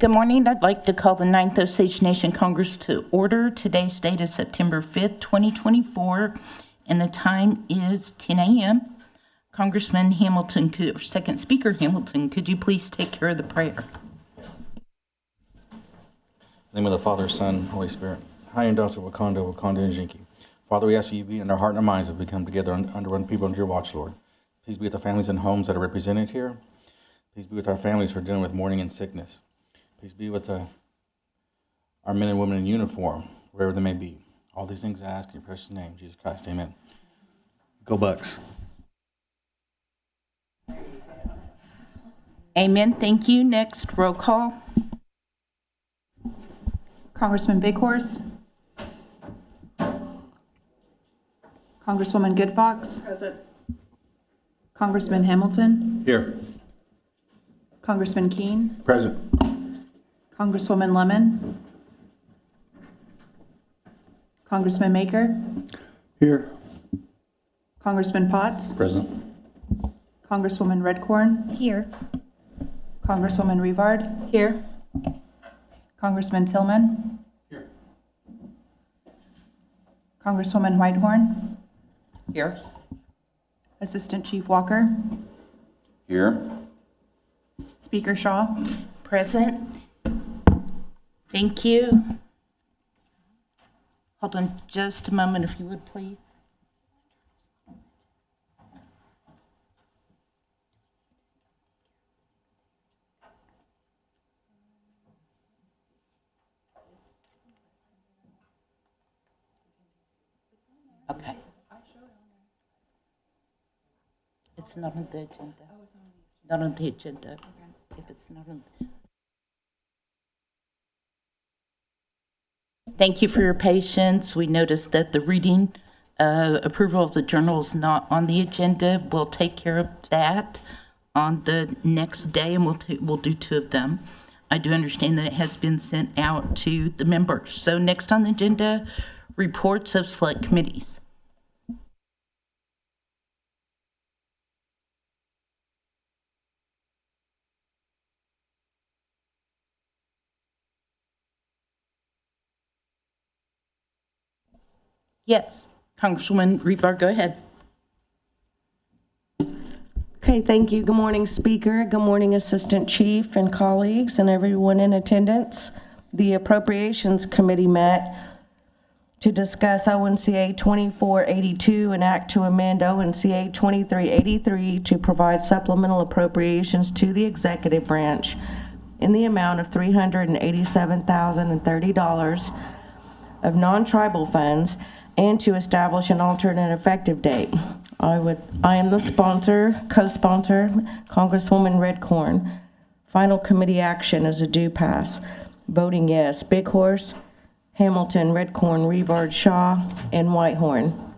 Good morning. I'd like to call the 9th Osage Nation Congress to order. Today's date is September 5th, 2024, and the time is 10 a.m. Congressman Hamilton, or Second Speaker Hamilton, could you please take care of the prayer? In the name of the Father, Son, Holy Spirit. Hi, and Dasa Wakanda, Wakanda, and Jinki. Father, we ask you to be in our heart and our minds as we come together under one people under your watch, Lord. Please be with the families and homes that are represented here. Please be with our families who are dealing with mourning and sickness. Please be with our men and women in uniform, wherever they may be. All these things I ask in your precious name, Jesus Christ. Amen. Go Bucks. Amen. Thank you. Next, roll call. Congressman Bighorse. Congresswoman Goodfox. Present. Congressman Hamilton. Here. Congressman Keene. Present. Congresswoman Lemon. Congressman Maker. Here. Congressman Potts. Present. Congresswoman Redcorn. Here. Congresswoman Rivard. Here. Congressman Tillman. Here. Congresswoman Whitehorn. Here. Assistant Chief Walker. Here. Speaker Shaw. Present. Thank you. Hold on just a moment, if you would, please. Okay. It's not on the agenda. Not on the agenda. If it's not on. Thank you for your patience. We noticed that the reading approval of the journal is not on the agenda. We'll take care of that on the next day, and we'll do two of them. I do understand that it has been sent out to the members. So next on the agenda, reports of select committees. Yes, Congresswoman Rivard, go ahead. Okay, thank you. Good morning, Speaker. Good morning, Assistant Chief and colleagues and everyone in attendance. The Appropriations Committee met to discuss ONCA 2482 and act to amend ONCA 2383 to provide supplemental appropriations to the executive branch in the amount of $387,030 of non-tribal funds and to establish an alternate effective date. I am the sponsor, co-sponsor, Congresswoman Redcorn. Final committee action is a do pass. Voting yes, Bighorse, Hamilton, Redcorn, Rivard, Shaw, and Whitehorn.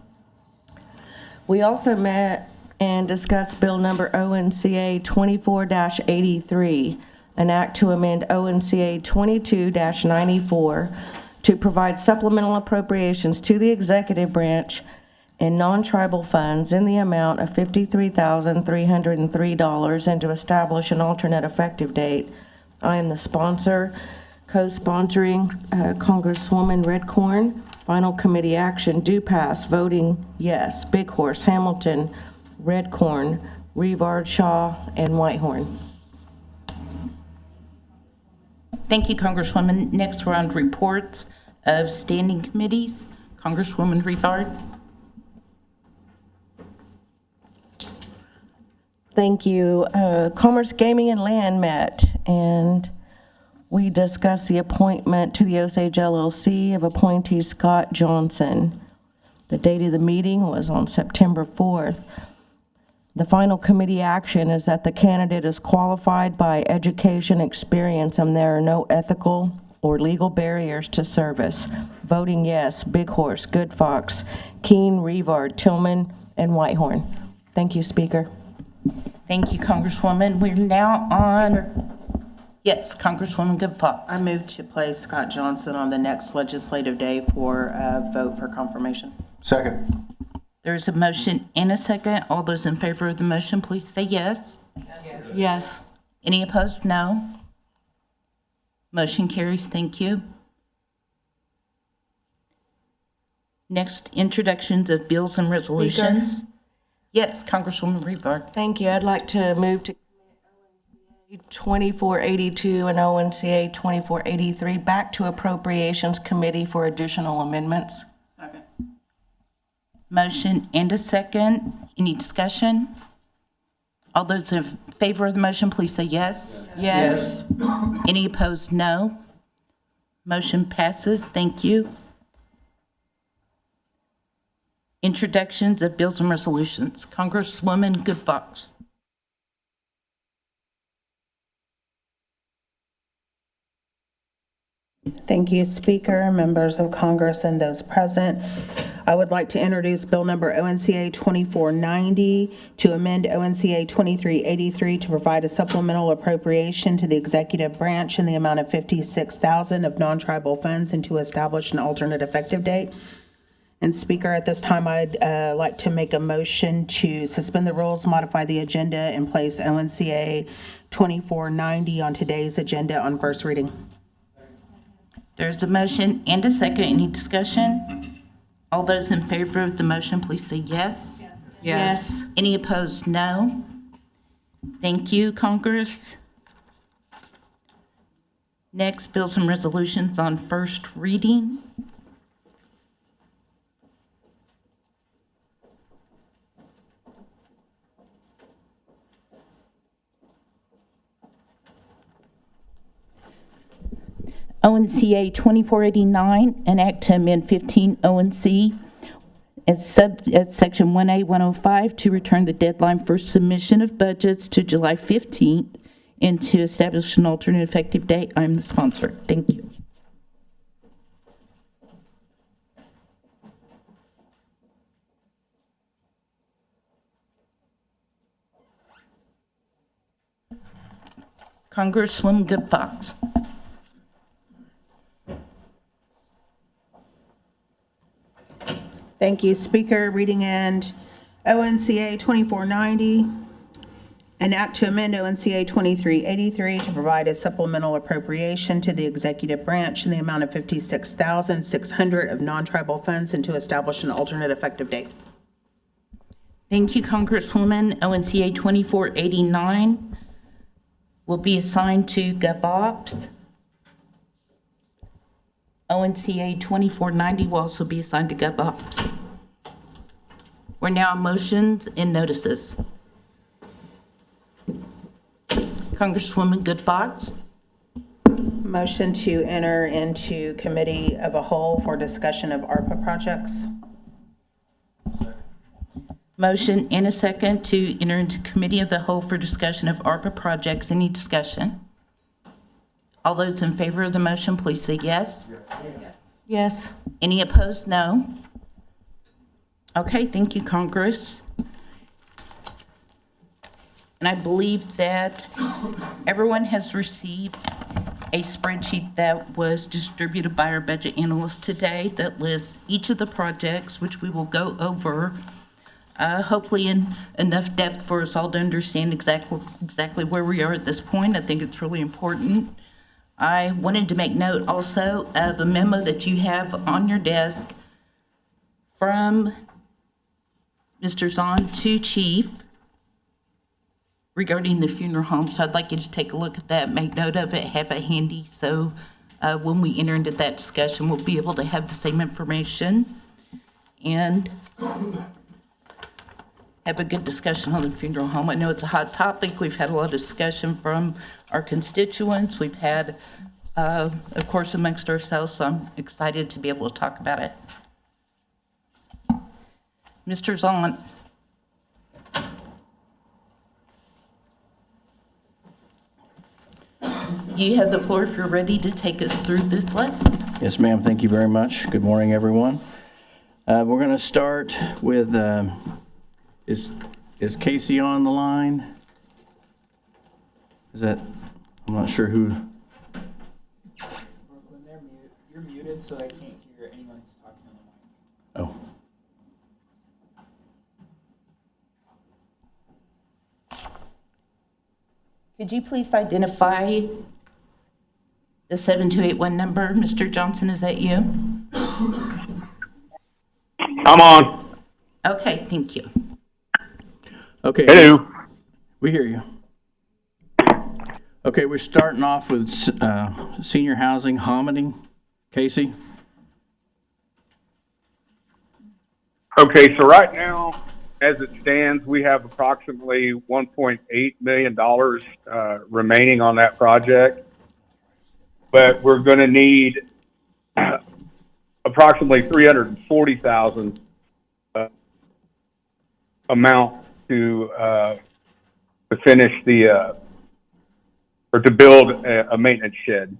We also met and discussed bill number ONCA 24-83, an act to amend ONCA 22-94 to provide supplemental appropriations to the executive branch and non-tribal funds in the amount of $53,303 and to establish an alternate effective date. I am the sponsor, co-sponsoring Congresswoman Redcorn. Final committee action do pass. Voting yes, Bighorse, Hamilton, Redcorn, Rivard, Shaw, and Whitehorn. Thank you, Congresswoman. Next, we're on reports of standing committees. Congresswoman Rivard. Thank you. Commerce, Gaming, and Land met, and we discussed the appointment to the Osage LLC of appointee Scott Johnson. The date of the meeting was on September 4th. The final committee action is that the candidate is qualified by education, experience, and there are no ethical or legal barriers to service. Voting yes, Bighorse, Goodfox, Keene, Rivard, Tillman, and Whitehorn. Thank you, Speaker. Thank you, Congresswoman. We're now on. Yes, Congresswoman Goodfox. I move to place Scott Johnson on the next legislative day for a vote for confirmation. Second. There's a motion and a second. All those in favor of the motion, please say yes. Yes. Any opposed? No. Motion carries. Thank you. Next, introductions of bills and resolutions. Yes, Congresswoman Rebar. Thank you. I'd like to move to 2482 and ONCA 2483 back to Appropriations Committee for additional amendments. Second. Motion and a second. Any discussion? All those in favor of the motion, please say yes. Yes. Any opposed, no. Motion passes. Thank you. Introductions of bills and resolutions. Congresswoman Good Fox. Thank you, Speaker, members of Congress, and those present. I would like to introduce Bill Number ONCA 2490 to amend ONCA 2383 to provide a supplemental appropriation to the executive branch in the amount of $56,000 of non-tribal funds and to establish an alternate effective date. And Speaker, at this time, I'd like to make a motion to suspend the rules, modify the agenda, and place ONCA 2490 on today's agenda on first reading. There's a motion and a second. Any discussion? All those in favor of the motion, please say yes. Yes. Any opposed, no. Thank you, Congress. Next, bills and resolutions on first reading. ONCA 2489, an act to amend 15 ONC as section 1A 105 to return the deadline for submission of budgets to July 15th and to establish an alternate effective date. I'm the sponsor. Thank you. Congresswoman Good Fox. Thank you, Speaker. Reading end ONCA 2490, an act to amend ONCA 2383 to provide a supplemental appropriation to the executive branch in the amount of $56,600 of non-tribal funds and to establish an alternate effective date. Thank you, Congresswoman. ONCA 2489 will be assigned to GovOps. ONCA 2490 will also be assigned to GovOps. We're now on motions and notices. Congresswoman Good Fox. Motion to enter into committee of a whole for discussion of ARPA projects. Motion and a second to enter into committee of the whole for discussion of ARPA projects. Any discussion? All those in favor of the motion, please say yes. Yes. Any opposed, no. Okay, thank you, Congress. And I believe that everyone has received a spreadsheet that was distributed by our budget analyst today that lists each of the projects, which we will go over, hopefully in enough depth for us all to understand exactly where we are at this point. I think it's really important. I wanted to make note also of a memo that you have on your desk from Mr. Zahn to Chief regarding the funeral home. So I'd like you to take a look at that, make note of it, have it handy, so when we enter into that discussion, we'll be able to have the same information and have a good discussion on the funeral home. I know it's a hot topic. We've had a lot of discussion from our constituents. We've had, of course, amongst ourselves, so I'm excited to be able to talk about it. Mr. Zahn. You have the floor if you're ready to take us through this lesson. Yes, ma'am. Thank you very much. Good morning, everyone. We're going to start with, is Casey on the line? Is that, I'm not sure who. When they're muted, you're muted, so I can't hear anyone who's talking on the mic. Oh. Could you please identify The 7281 number, Mr. Johnson, is that you? I'm on. Okay, thank you. Okay. Hello. We hear you. Okay, we're starting off with senior housing, Hominy. Casey? Okay, so right now, as it stands, we have approximately $1.8 million remaining on that project. But we're going to need approximately $340,000 amount to finish or to build a maintenance shed.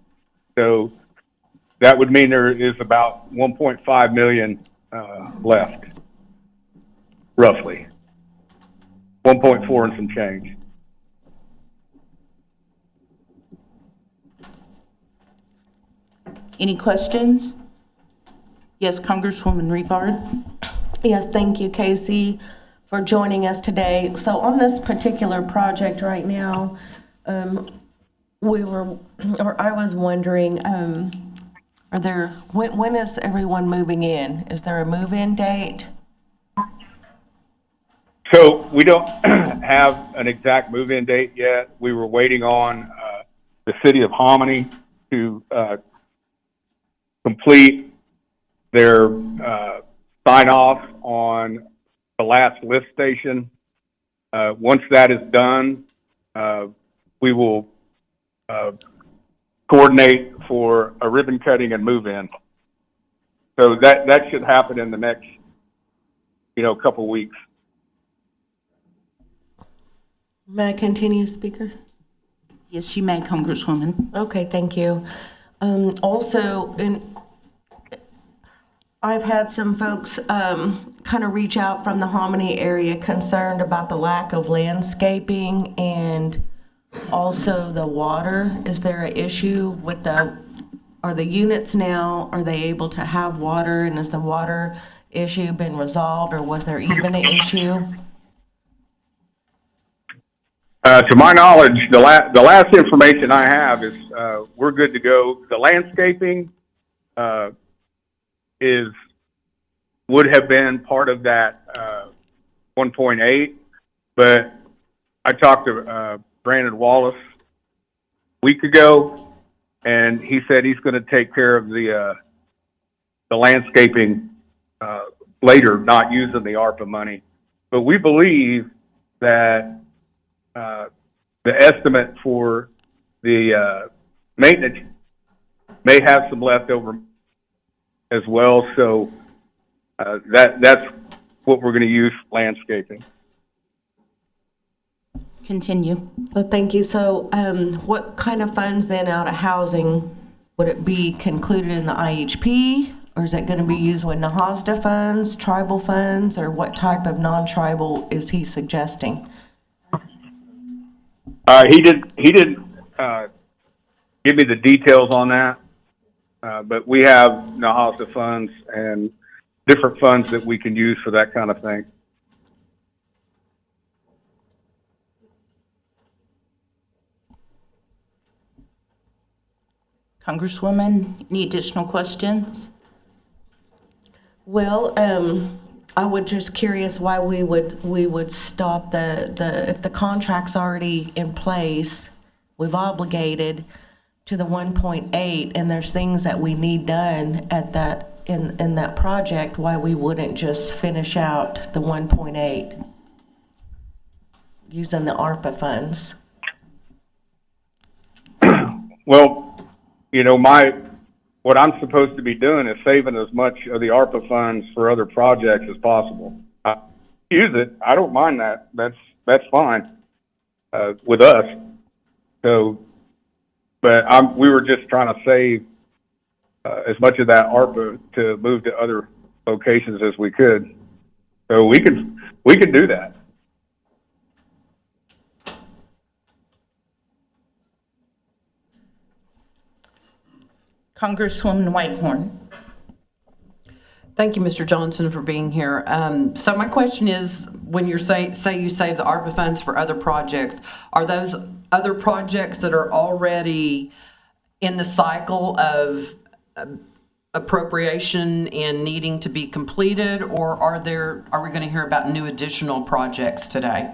So that would mean there is about 1.5 million left, roughly 1.4 and some change. Any questions? Yes, Congresswoman Rivard. Yes, thank you, Casey, for joining us today. So on this particular project right now, I was wondering, when is everyone moving in? Is there a move-in date? So we don't have an exact move-in date yet. We were waiting on the city of Hominy to complete their sign-off on the last lift station. Once that is done, we will coordinate for a ribbon cutting and move-in. So that should happen in the next, couple weeks. May I continue, Speaker? Yes, you may, Congresswoman. Okay, thank you. Also, I've had some folks kind of reach out from the Hominy area concerned about the lack of landscaping and also the water. Is there an issue with are the units now, are they able to have water, and has the water issue been resolved, or was there even an issue? To my knowledge, the last information I have is we're good to go. The landscaping would have been part of that 1.8, but I talked to Brandon Wallace a week ago, and he said he's going to take care of the landscaping later, not using the ARPA money. But we believe that the estimate for the maintenance may have some leftover as well. So that's what we're going to use for landscaping. Continue. Well, thank you. So what kind of funds then out of housing, would it be concluded in the IHP, or is it going to be used with NAHASDA funds, tribal funds, or what type of non-tribal is he suggesting? He didn't give me the details on that, but we have NAHASDA funds and different funds that we can use for that kind of thing. Congresswoman, any additional questions? Well, I would just curious why we would stop if the contract's already in place, we've obligated to the 1.8, and there's things that we need done at that in that project, why we wouldn't just finish out the 1.8 using the ARPA funds. Well, what I'm supposed to be doing is saving as much of the ARPA funds for other projects as possible. I use it. I don't mind that. That's fine with us. So, but we were just trying to save as much of that ARPA to move to other locations as we could. So we can do that. Congresswoman Whitehorn. Thank you, Mr. Johnson, for being here. So my question is, when you say you save the ARPA funds for other projects, are those other projects that are already in the cycle of appropriation and needing to be completed, or are we going to hear about new additional projects today?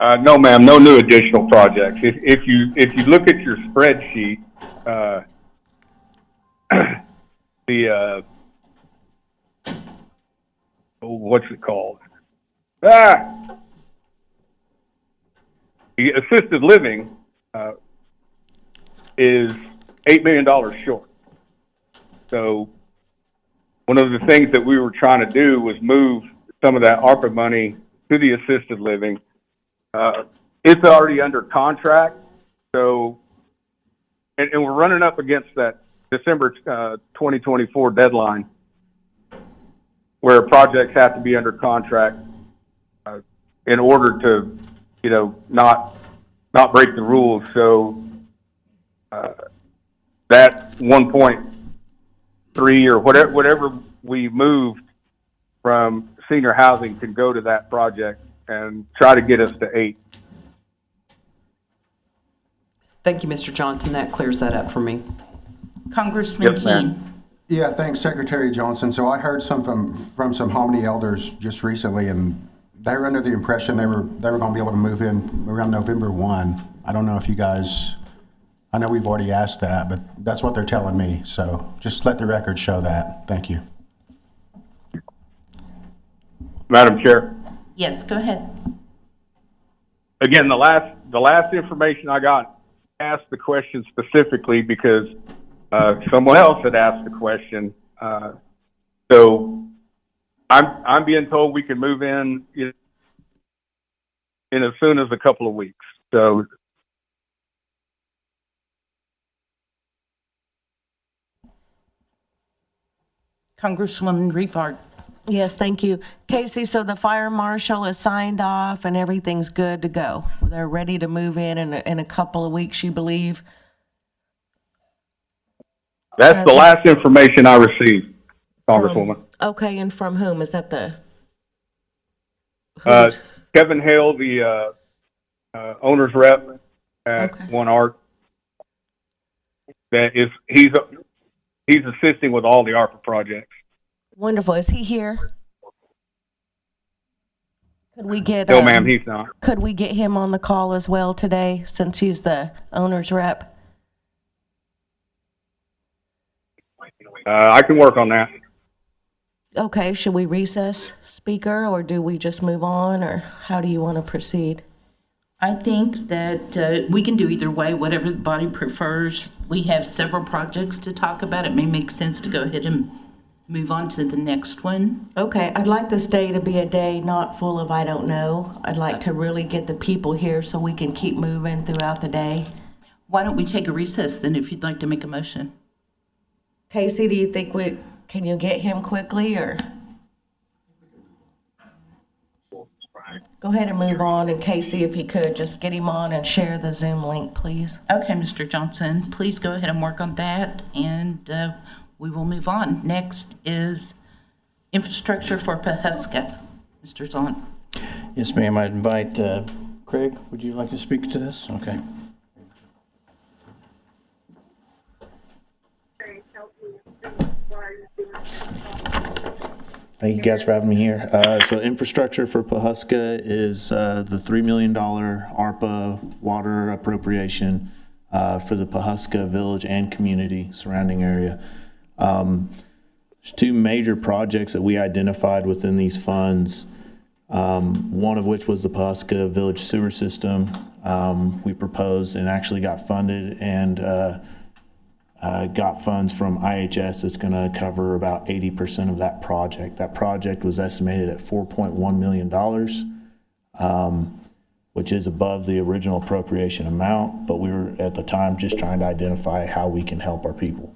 No, ma'am, no new additional projects. If you look at your spreadsheet, what's it called? The assisted living is $8 million short. So one of the things that we were trying to do was move some of that ARPA money to the assisted living. It's already under contract, so, and we're running up against that December 2024 deadline where projects have to be under contract in order to, not break the rules. So that 1.3 or whatever we moved from senior housing can go to that project and try to get us to 8. Thank you, Mr. Johnson. That clears that up for me. Congressman Yes, ma'am. Keene. Yeah, thanks, Secretary Johnson. So I heard some from some Hominy elders just recently, and they were under the impression they were going to be able to move in around November 1. I don't know if you guys, I know we've already asked that, but that's what they're telling me. So just let the record show that. Thank you. Madam Chair. Yes, go ahead. Again, the last information I got asked the question specifically because someone else had asked the question. So I'm being told we can move in as soon as a couple of weeks. So Congresswoman Rivard. Yes, thank you. Casey, so the fire marshal is signed off and everything's good to go. They're ready to move in a couple of weeks, you believe? that's the last information I received, Congresswoman. Okay, and from whom? Is that the? Kevin Hale, the owner's rep at Okay. One Art, he's assisting with all the ARPA projects. Wonderful. Is he here? Could we get? No, ma'am, he's not. Could we get him on the call as well today, since he's the owner's rep? I can work on that. Okay, should we recess, speaker, or do we just move on, or how do you want to proceed? I think that we can do either way, whatever the body prefers. We have several projects to talk about. It may make sense to go ahead and move on to the next one. Okay, I'd like this day to be a day not full of I don't know. I'd like to really get the people here so we can keep moving throughout the day. Why don't we take a recess then if you'd like to make a motion? Casey, do you think can you get him quickly, or? Go ahead and move on, and Casey, if you could, just get him on and share the Zoom link, please. Okay, Mr. Johnson, please go ahead and work on that, and we will move on. Next is infrastructure for Pawhuska. Mr. Zont. Yes, ma'am. I'd invite Craig. Would you like to speak to this? Okay. Thank you guys for having me here. So infrastructure for Pawhuska is the $3 million ARPA water appropriation for the Pawhuska village and community surrounding area. There's two major projects that we identified within these funds, one of which was the Pawhuska village sewer system. We proposed and actually got funded and got funds from IHS that's going to cover about 80% of that project. That project was estimated at $4.1 million, which is above the original appropriation amount, but we were at the time just trying to identify how we can help our people.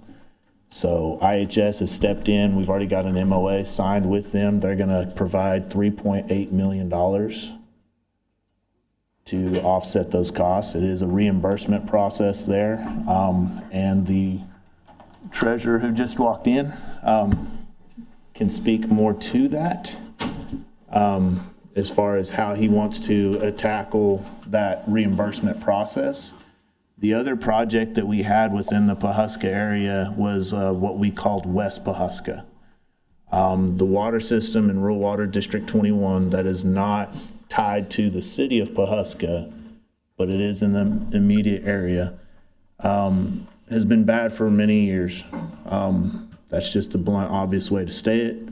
So IHS has stepped in. We've already got an MOA signed with them. They're going to provide $3.8 million to offset those costs. It is a reimbursement process there. And the treasurer who just walked in can speak more to that as far as how he wants to tackle that reimbursement process. The other project that we had within the Pawhuska area was what we called West Pawhuska. The water system in Rural Water District 21 that is not tied to the city of Pawhuska, but it is in the immediate area, has been bad for many years. That's just the blunt, obvious way to state it.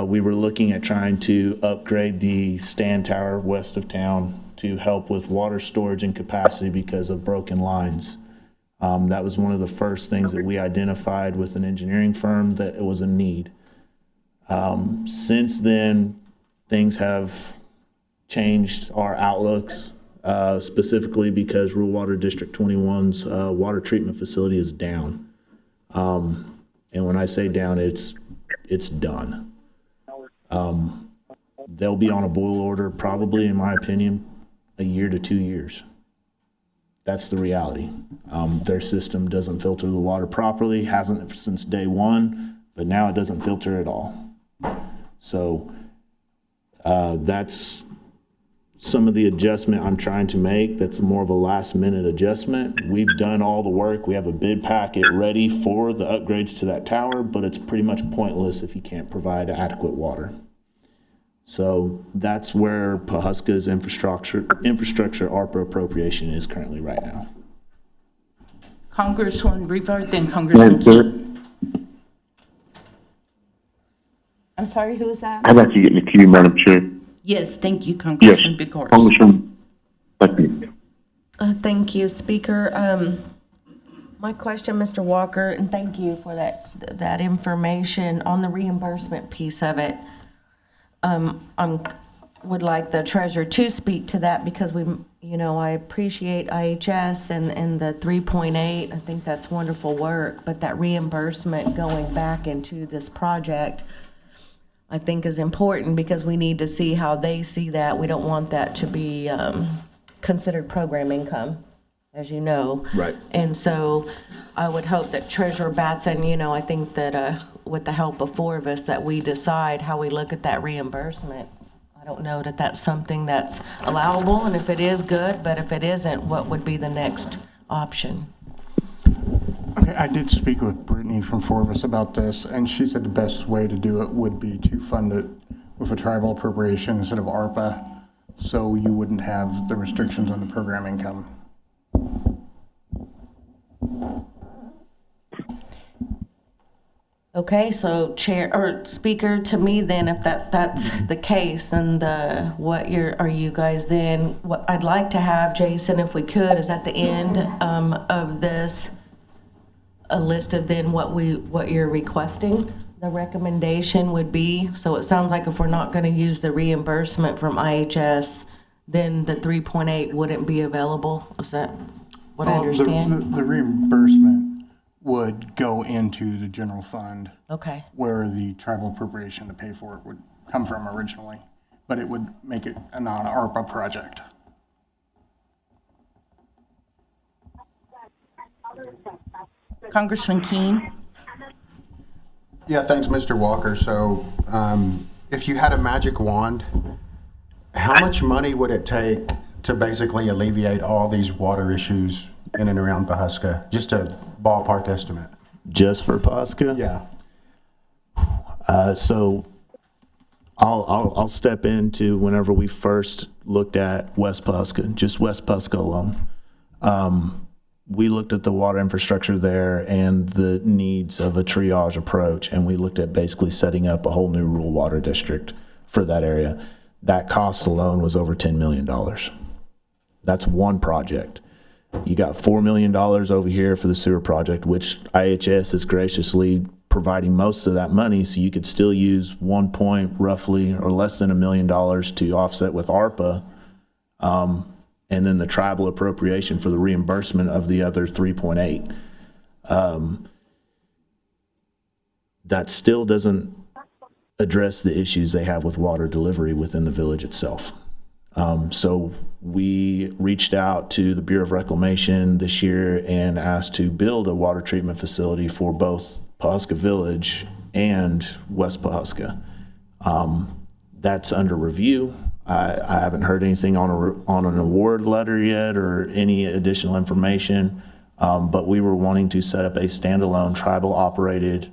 We were looking at trying to upgrade the stand tower west of town to help with water storage and capacity because of broken lines. That was one of the first things that we identified with an engineering firm that it was a need. Since then, things have changed our outlooks, specifically because Rural Water District 21's water treatment facility is down. And when I say down, it's done. They'll be on a boil order probably, in my opinion, a year to 2 years. That's the reality. Their system doesn't filter the water properly, hasn't since day one, but now it doesn't filter at all. So that's some of the adjustment I'm trying to make. That's more of a last minute adjustment. We've done all the work. We have a bid packet ready for the upgrades to that tower, but it's pretty much pointless if you can't provide adequate water. So that's where Pawhuska's infrastructure ARPA appropriation is currently right now. Congresswoman Rivard, then Congressman King. I'm sorry, who is that? I'd like to get in the queue, Madam Chair. Yes, thank you, Congressman Bigors. Congressman, thank you. Thank you, Speaker. My question, Mr. Walker, and thank you for that information on the reimbursement piece of it. Would like the treasurer to speak to that because I appreciate IHS and the 3.8. I think that's wonderful work, but that reimbursement going back into this project, I think is important because we need to see how they see that. We don't want that to be considered program income, as you know. Right. And so I would hope that Treasurer Batson, I think that with the help of four of us, that we decide how we look at that reimbursement. I don't know that that's something that's allowable, and if it is, good, but if it isn't, what would be the next option? Okay, I did speak with Brittany from Forvis about this, and she said the best way to do it would be to fund it with a tribal appropriation instead of ARPA, so you wouldn't have the restrictions on the program income. Okay, so Chair or Speaker, to me then, if that's the case, then what I'd like to have, Jason, if we could, is at the end of this a list of then what you're requesting the recommendation would be. So it sounds like if we're not going to use the reimbursement from IHS, then the 3.8 wouldn't be available. Is that what I understand? The reimbursement would go into the general fund. Okay. Where the tribal appropriation to pay for it would come from originally, but it would make it a non-ARPA project. Congressman King. Yeah, thanks, Mr. Walker. So if you had a magic wand, how much money would it take to basically alleviate all these water issues in and around Pawhuska? Just a ballpark estimate. Just for Pawhuska? Yeah. So I'll step into whenever we first looked at West Pawhuska, just West Pawhuska alone. We looked at the water infrastructure there and the needs of a triage approach, and we looked at basically setting up a whole new rural water district for that area. That cost alone was over $10 million. That's one project. You got $4 million over here for the sewer project, which IHS is graciously providing most of that money, so you could still use 1 point roughly or less than $1 million to offset with ARPA. And then the tribal appropriation for the reimbursement of the other 3.8. That still doesn't address the issues they have with water delivery within the village itself. So we reached out to the Bureau of Reclamation this year and asked to build a water treatment facility for both Pawhuska Village and West Pawhuska. That's under review. I haven't heard anything on an award letter yet or any additional information, but we were wanting to set up a standalone tribal-operated,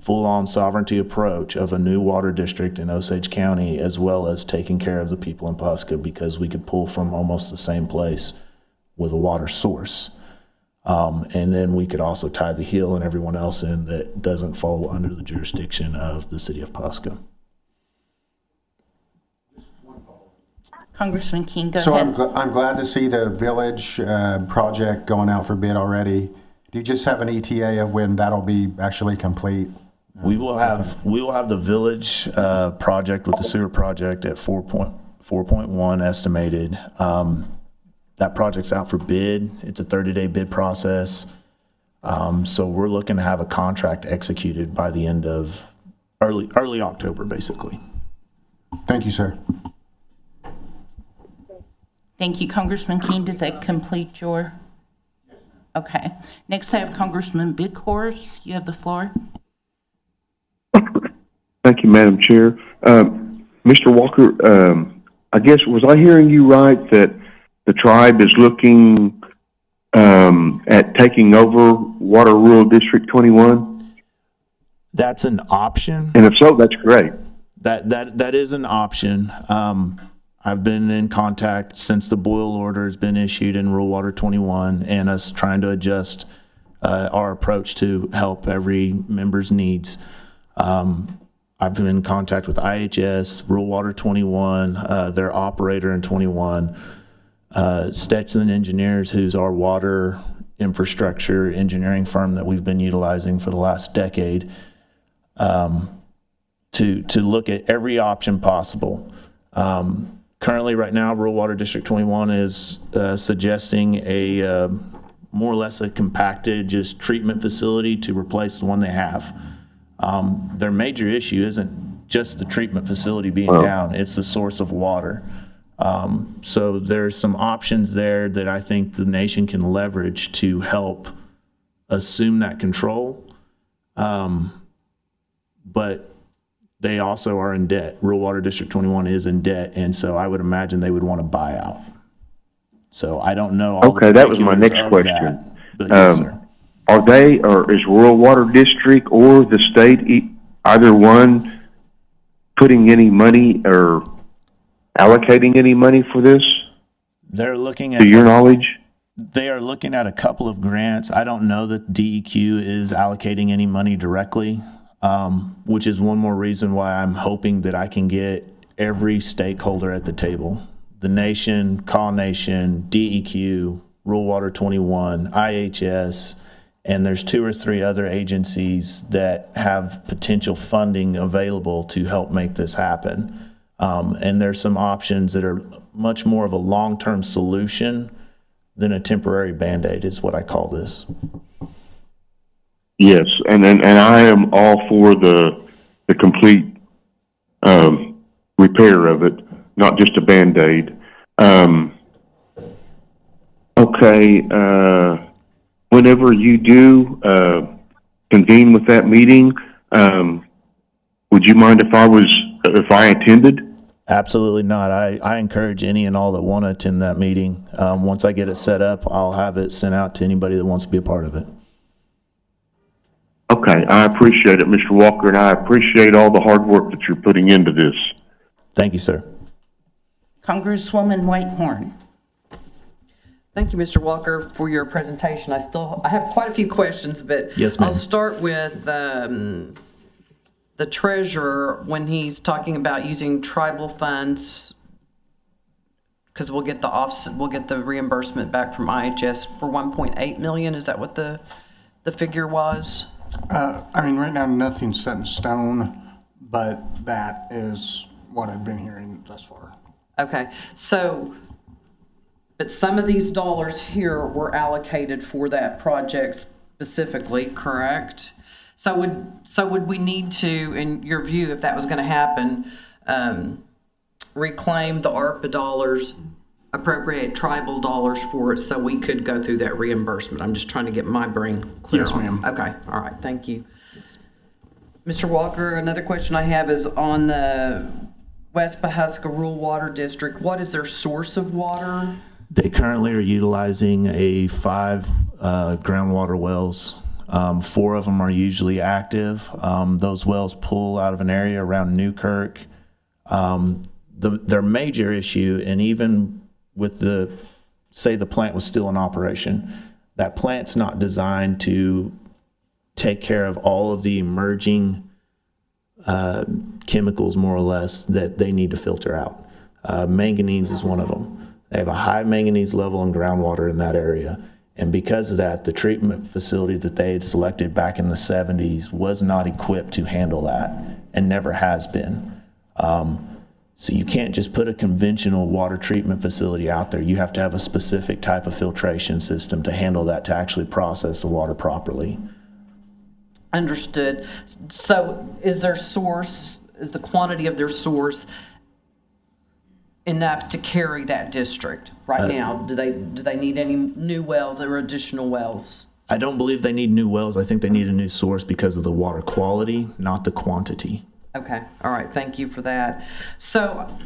full-on sovereignty approach of a new water district in Osage County, as well as taking care of the people in Pawhuska, because we could pull from almost the same place with a water source. And then we could also tie the Hill and everyone else in that doesn't fall under the jurisdiction of the city of Pawhuska. Congressman King, go So ahead. I'm glad to see the village project going out for bid already. Do you just have an ETA of when that'll be actually complete? We will have the village project with the sewer project at 4.1 estimated. That project's out for bid. It's a 30-day bid process. So we're looking to have a contract executed by the end of early October, basically. Thank you, sir. Thank you, Congressman King. Does that complete your? Okay. Next, I have Congressman Big Horse. You have the floor. Thank you, Madam Chair. Mr. Walker, I guess, was I hearing you right that the tribe is looking at taking over Water Rural District 21? That's an option. And if so, that's great. That is an option. I've been in contact since the boil order has been issued in Rural Water 21 and us trying to adjust our approach to help every member's needs. I've been in contact with IHS, Rural Water 21, their operator in 21, Stetson Engineers, who's our water infrastructure engineering firm that we've been utilizing for the last decade, to look at every option possible. Currently, right now, Rural Water District 21 is suggesting a more or less a compacted just treatment facility to replace the one they have. Their major issue isn't just the treatment facility being down, it's the source of water. So there's some options there that I think the nation can leverage to help assume that control. But they also are in debt. Rural Water District 21 is in debt, and so I would imagine they would want to buy out. So I don't know all Okay, the that was my particulars next of question. that, but yes, sir. Are they, or is Rural Water District or the state, either one, putting any money or allocating any money for this, They're looking at, to your knowledge? they are looking at a couple of grants. I don't know that DEQ is allocating any money directly, which is one more reason why I'm hoping that I can get every stakeholder at the table. The nation, Call Nation, DEQ, Rural Water 21, IHS, and there's 2 or 3 other agencies that have potential funding available to help make this happen. And there's some options that are much more of a long-term solution than a temporary Band-Aid is what I call this. Yes, and I am all for the complete repair of it, not just a Band-Aid. Okay, whenever you do convene with that meeting, would you mind if I attended? Absolutely not. I encourage any and all that want to attend that meeting. Once I get it set up, I'll have it sent out to anybody that wants to be a part of it. Okay, I appreciate it, Mr. Walker, and I appreciate all the hard work that you're putting into this. Thank you, sir. Congresswoman Whitehorn. Thank you, Mr. Walker, for your presentation. I have quite a few questions, but Yes, ma'am. I'll start with the treasurer when he's talking about using tribal funds, because we'll get the reimbursement back from IHS for 1.8 million. Is that what the figure was? I mean, right now, nothing's set in stone, but that is what I've been hearing thus far. Okay, so, but some of these dollars here were allocated for that project specifically, correct? So would we need to, in your view, if that was gonna happen, reclaim the ARPA dollars, appropriate tribal dollars for it so we could go through that reimbursement? I'm just trying to get my brain clear on it. Yes, ma'am. Okay, all right, thank you. Mr. Walker, another question I have is on West Pawhuska Rural Water District, what is their source of water? They currently are utilizing 5 groundwater wells. 4 of them are usually active. Those wells pull out of an area around Newkirk. Their major issue, and even with say the plant was still in operation, that plant's not designed to take care of all of the emerging chemicals, more or less, that they need to filter out. Manganese is one of them. They have a high manganese level in groundwater in that area. And because of that, the treatment facility that they had selected back in the 70s was not equipped to handle that and never has been. So you can't just put a conventional water treatment facility out there. You have to have a specific type of filtration system to handle that, to actually process the water properly. Understood. So is the quantity of their source enough to carry that district right now? Do they need any new wells or additional wells? I don't believe they need new wells. I think they need a new source because of the water quality, not the quantity. Okay, all right, thank you for that. So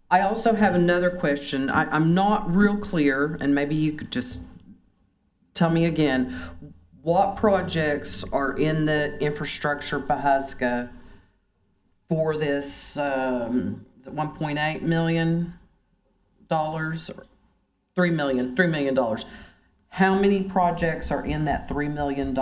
I also have another question. I'm not real clear, and maybe you could just tell me again. What projects are in the infrastructure Pawhuska for this, is it $1.8 million? Or $3 million. How many projects are in that $3 million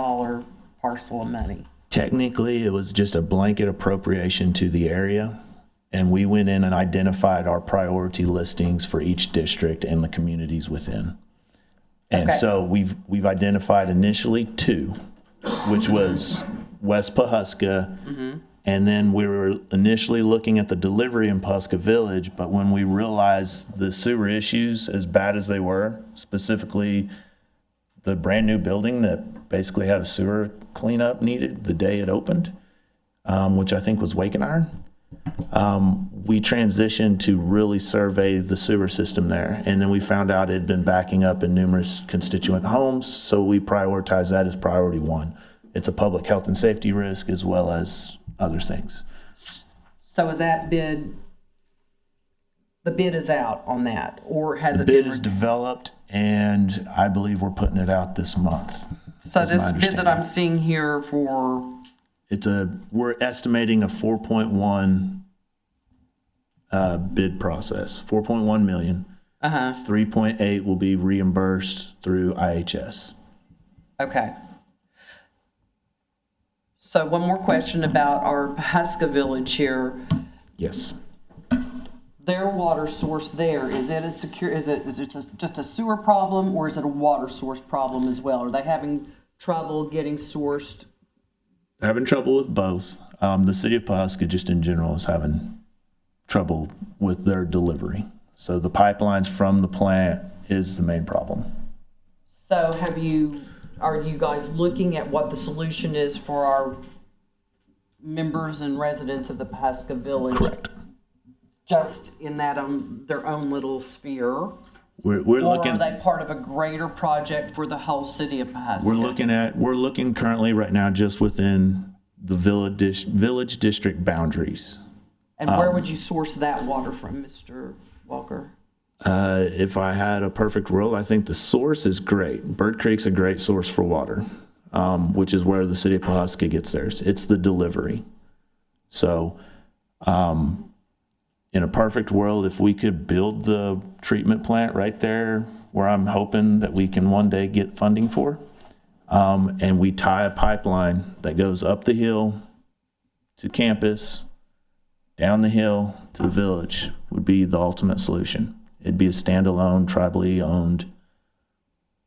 parcel of money? Technically, it was just a blanket appropriation to the area, and we went in and identified our priority listings for each district and the communities within. And Okay. so we've identified initially 2, which was West Pawhuska, and then we were initially looking at the delivery in Pawhuska Village, but when we realized the sewer issues, as bad as they were, specifically the brand new building that basically had a sewer cleanup needed the day it opened, which I think was Wake and Iron, we transitioned to really survey the sewer system there. And then we found out it had been backing up in numerous constituent homes, so we prioritized that as priority 1. It's a public health and safety risk as well as other things. So is that bid, the bid is out on that, or has The it bid been? is developed, and I believe we're putting it out this month. So is my this bid that I'm understanding. seeing here for, We're estimating a 4.1 bid process, 4.1 million. 3.8 will be reimbursed through IHS. okay. So one more question about our Pawhuska Village here. Yes. Their water source there, is it just a sewer problem, or is it a water source problem as well? Are they having trouble getting sourced? Having trouble with both. The city of Pawhuska, just in general, is having trouble with their delivery. So the pipelines from the plant is the main problem. So are you guys looking at what the solution is for our members and residents of the Pawhuska Village? Correct. Just in that their own little sphere? We're Or looking. are they part of a greater project for the whole city of Pawhuska? We're looking currently right now just within the village district boundaries. And where would you source that water from, Mr. Walker? If I had a perfect world, I think the source is great. Bird Creek's a great source for water, which is where the city of Pawhuska gets theirs. It's the delivery. So, in a perfect world, if we could build the treatment plant right there where I'm hoping that we can one day get funding for, and we tie a pipeline that goes up the hill to campus, down the hill to the village, would be the ultimate solution. It'd be a standalone, tribally owned,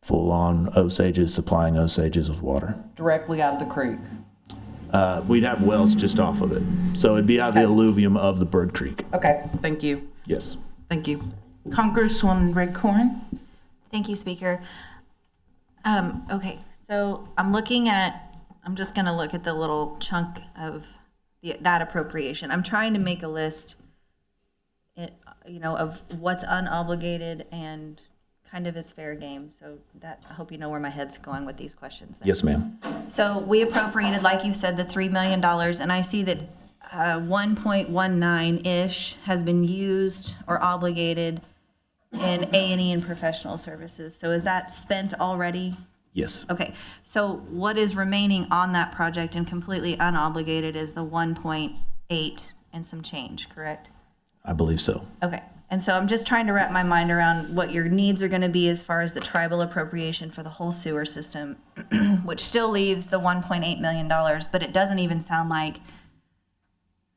full-on Osages, supplying Osages with water. Directly out of the creek? We'd have wells just off of it. So it'd be out of the alluvium of the Bird Creek. Okay, thank you. Yes. Thank you. Congresswoman Redcorn? Thank you, Speaker. Okay, so I'm just going to look at the little chunk of that appropriation. I'm trying to make a list, of what's unobligated and kind of is fair game. So that, I hope you know where my head's going with these questions. Yes, ma'am. So we appropriated, like you said, the $3 million, and I see that 1.19-ish has been used or obligated in A&E and professional services. So is that spent already? Yes. Okay, so what is remaining on that project and completely unobligated is the 1.8 and some change, correct? I believe so. Okay, and so I'm just trying to wrap my mind around what your needs are gonna be as far as the tribal appropriation for the whole sewer system, which still leaves the $1.8 million, but it doesn't even sound like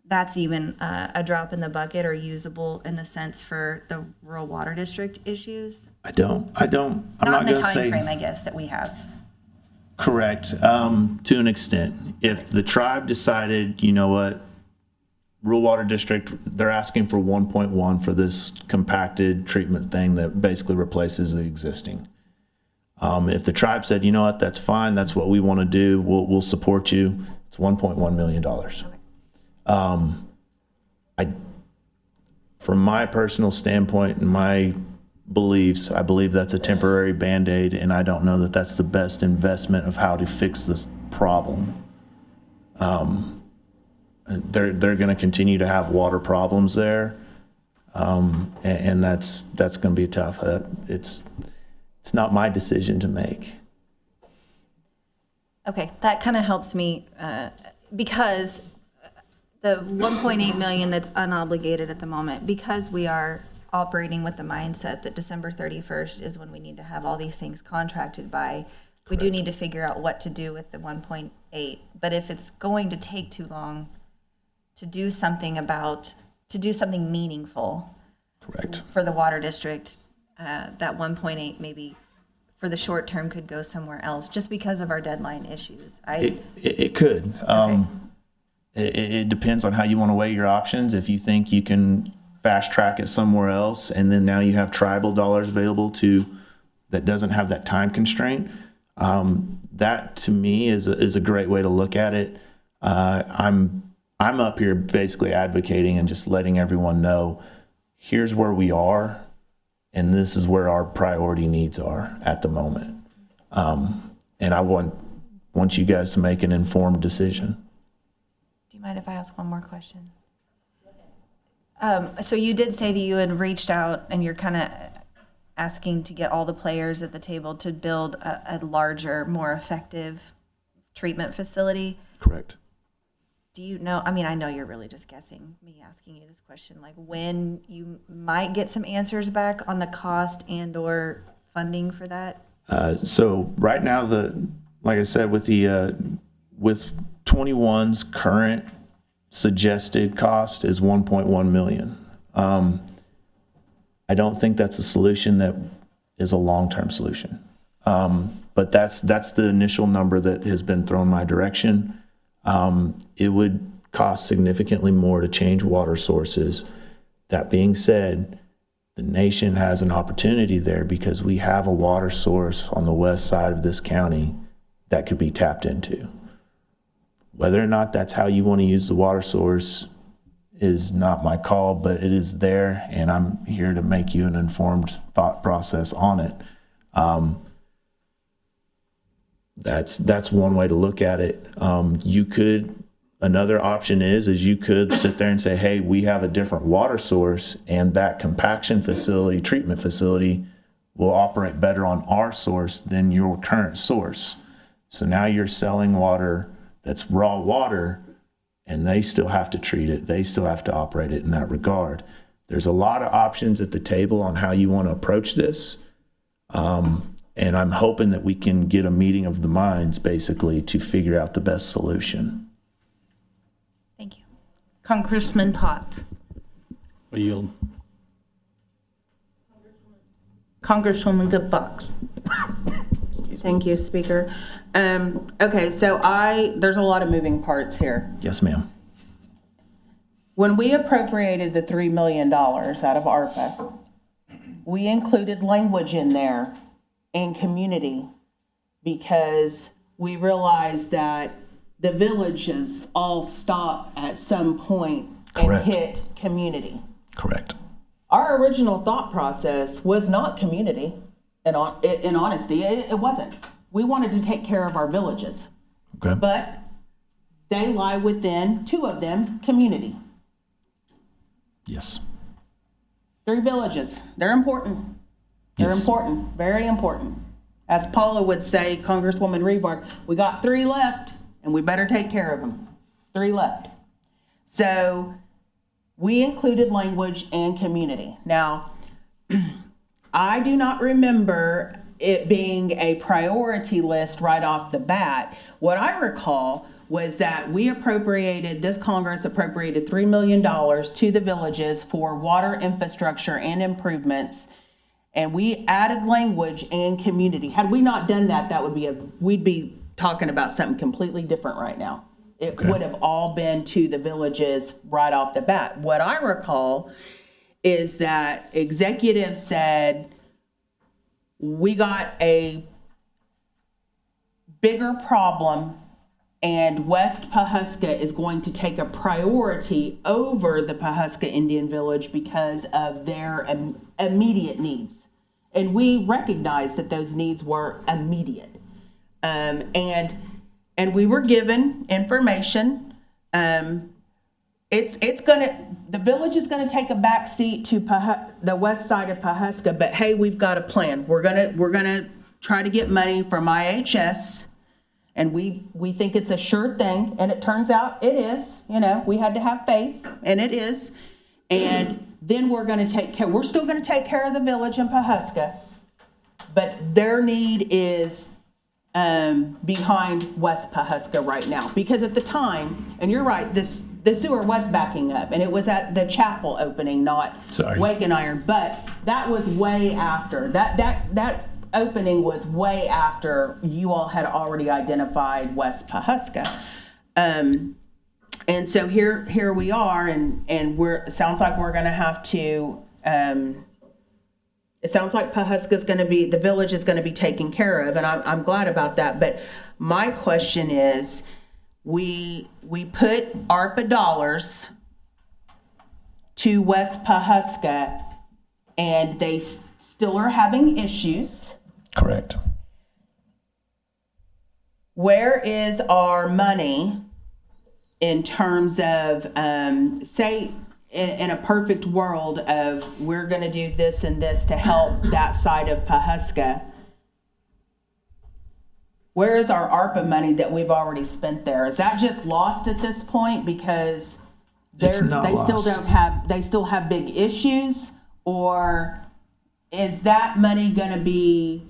that's even a drop in the bucket or usable in the sense for the rural water district issues. I'm not Not in the going to time say frame, I guess, that we have. correct to an extent. If the tribe decided, you know what, rural water district, they're asking for 1.1 for this compacted treatment thing that basically replaces the existing. If the tribe said, you know what, that's fine, that's what we want to do, we'll support you, it's $1.1 million. From my personal standpoint and my beliefs, I believe that's a temporary Band-Aid, and I don't know that that's the best investment of how to fix this problem. They're going to continue to have water problems there, and that's going to be tough. It's not my decision to make. Okay, that kind of helps me because the 1.8 million that's unobligated at the moment, because we are operating with the mindset that December 31st is when we need to have all these things contracted by, we do need to figure out what to do with the 1.8. But if it's going to take too long to do something meaningful Correct. for the water district, that 1.8 maybe for the short term could go somewhere else just because of our deadline issues. It could. It depends on how you want to weigh your options. If you think you can fast track it somewhere else, and then now you have tribal dollars available that doesn't have that time constraint, that to me is a great way to look at it. I'm up here basically advocating and just letting everyone know, here's where we are, and this is where our priority needs are at the moment. And I want you guys to make an informed decision. Do you mind if I ask one more question? So you did say that you had reached out and you're kind of asking to get all the players at the table to build a larger, more effective treatment facility. Correct. Do you know, I mean, I know you're really just guessing, me asking you this question, like when you might get some answers back on the cost and or funding for that? So right now, like I said, with 21's current suggested cost is 1.1 million. I don't think that's a solution that is a long-term solution. But that's the initial number that has been thrown my direction. It would cost significantly more to change water sources. That being said, the nation has an opportunity there because we have a water source on the west side of this county that could be tapped into. Whether or not that's how you want to use the water source is not my call, but it is there, and I'm here to make you an informed thought process on it. That's one way to look at it. Another option is you could sit there and say, hey, we have a different water source, and that compaction facility, treatment facility, will operate better on our source than your current source. So now you're selling water that's raw water, and they still have to treat it. They still have to operate it in that regard. There's a lot of options at the table on how you want to approach this. And I'm hoping that we can get a meeting of the minds, basically, to figure out the best solution. Thank you. Congressman Potts. I yield. Congresswoman Good Fox. Thank you, Speaker. Okay, so there's a lot of moving parts here. Yes, ma'am. When we appropriated the $3 million out of ARPA, we included language in there in community because we realized that the villages all stop at some point and hit community. Correct. Our original thought process was not community. In honesty, it wasn't. We wanted to take care of our villages. Okay. But they lie within, two of them, community. Yes. 3 villages. They're important. They're Yes. important, very important. As Paula would say, Congresswoman Rebar, we got 3 left and we better take care of them. 3 left. So we included language and community. Now, I do not remember it being a priority list right off the bat. What I recall was that this Congress appropriated $3 million to the villages for water infrastructure and improvements. And we added language and community. Had we not done that, we'd be talking about something completely different right now. It would have all been to the villages right off the bat. What I recall is that executives said, we got a bigger problem and West Pawhuska is going to take a priority over the Pawhuska Indian Village because of their immediate needs. And we recognized that those needs were immediate. And we were given information. The village is gonna take a back seat to the west side of Pawhuska, but hey, we've got a plan. We're gonna try to get money from IHS, and we think it's a sure thing, and it turns out it is. We had to have faith, and it is. And then we're still gonna take care of the village in Pawhuska, but their need is behind West Pawhuska right now. Because at the time, and you're right, the sewer was backing up, and it was at the chapel opening, not Wake and Iron, but that was way after. That opening was way after you all had already identified West Pawhuska. And so here we are, and it sounds like we're gonna have to, it sounds like the village is gonna be taken care of, and I'm glad about that. But my question is, we put ARPA dollars to West Pawhuska, and they still are having issues. Correct. Where is our money in terms of, say, in a perfect world of we're going to do this and this to help that side of Pawhuska? Where is our ARPA money that we've already spent there? Is that just lost at this point because they still have big issues, or is that money going to be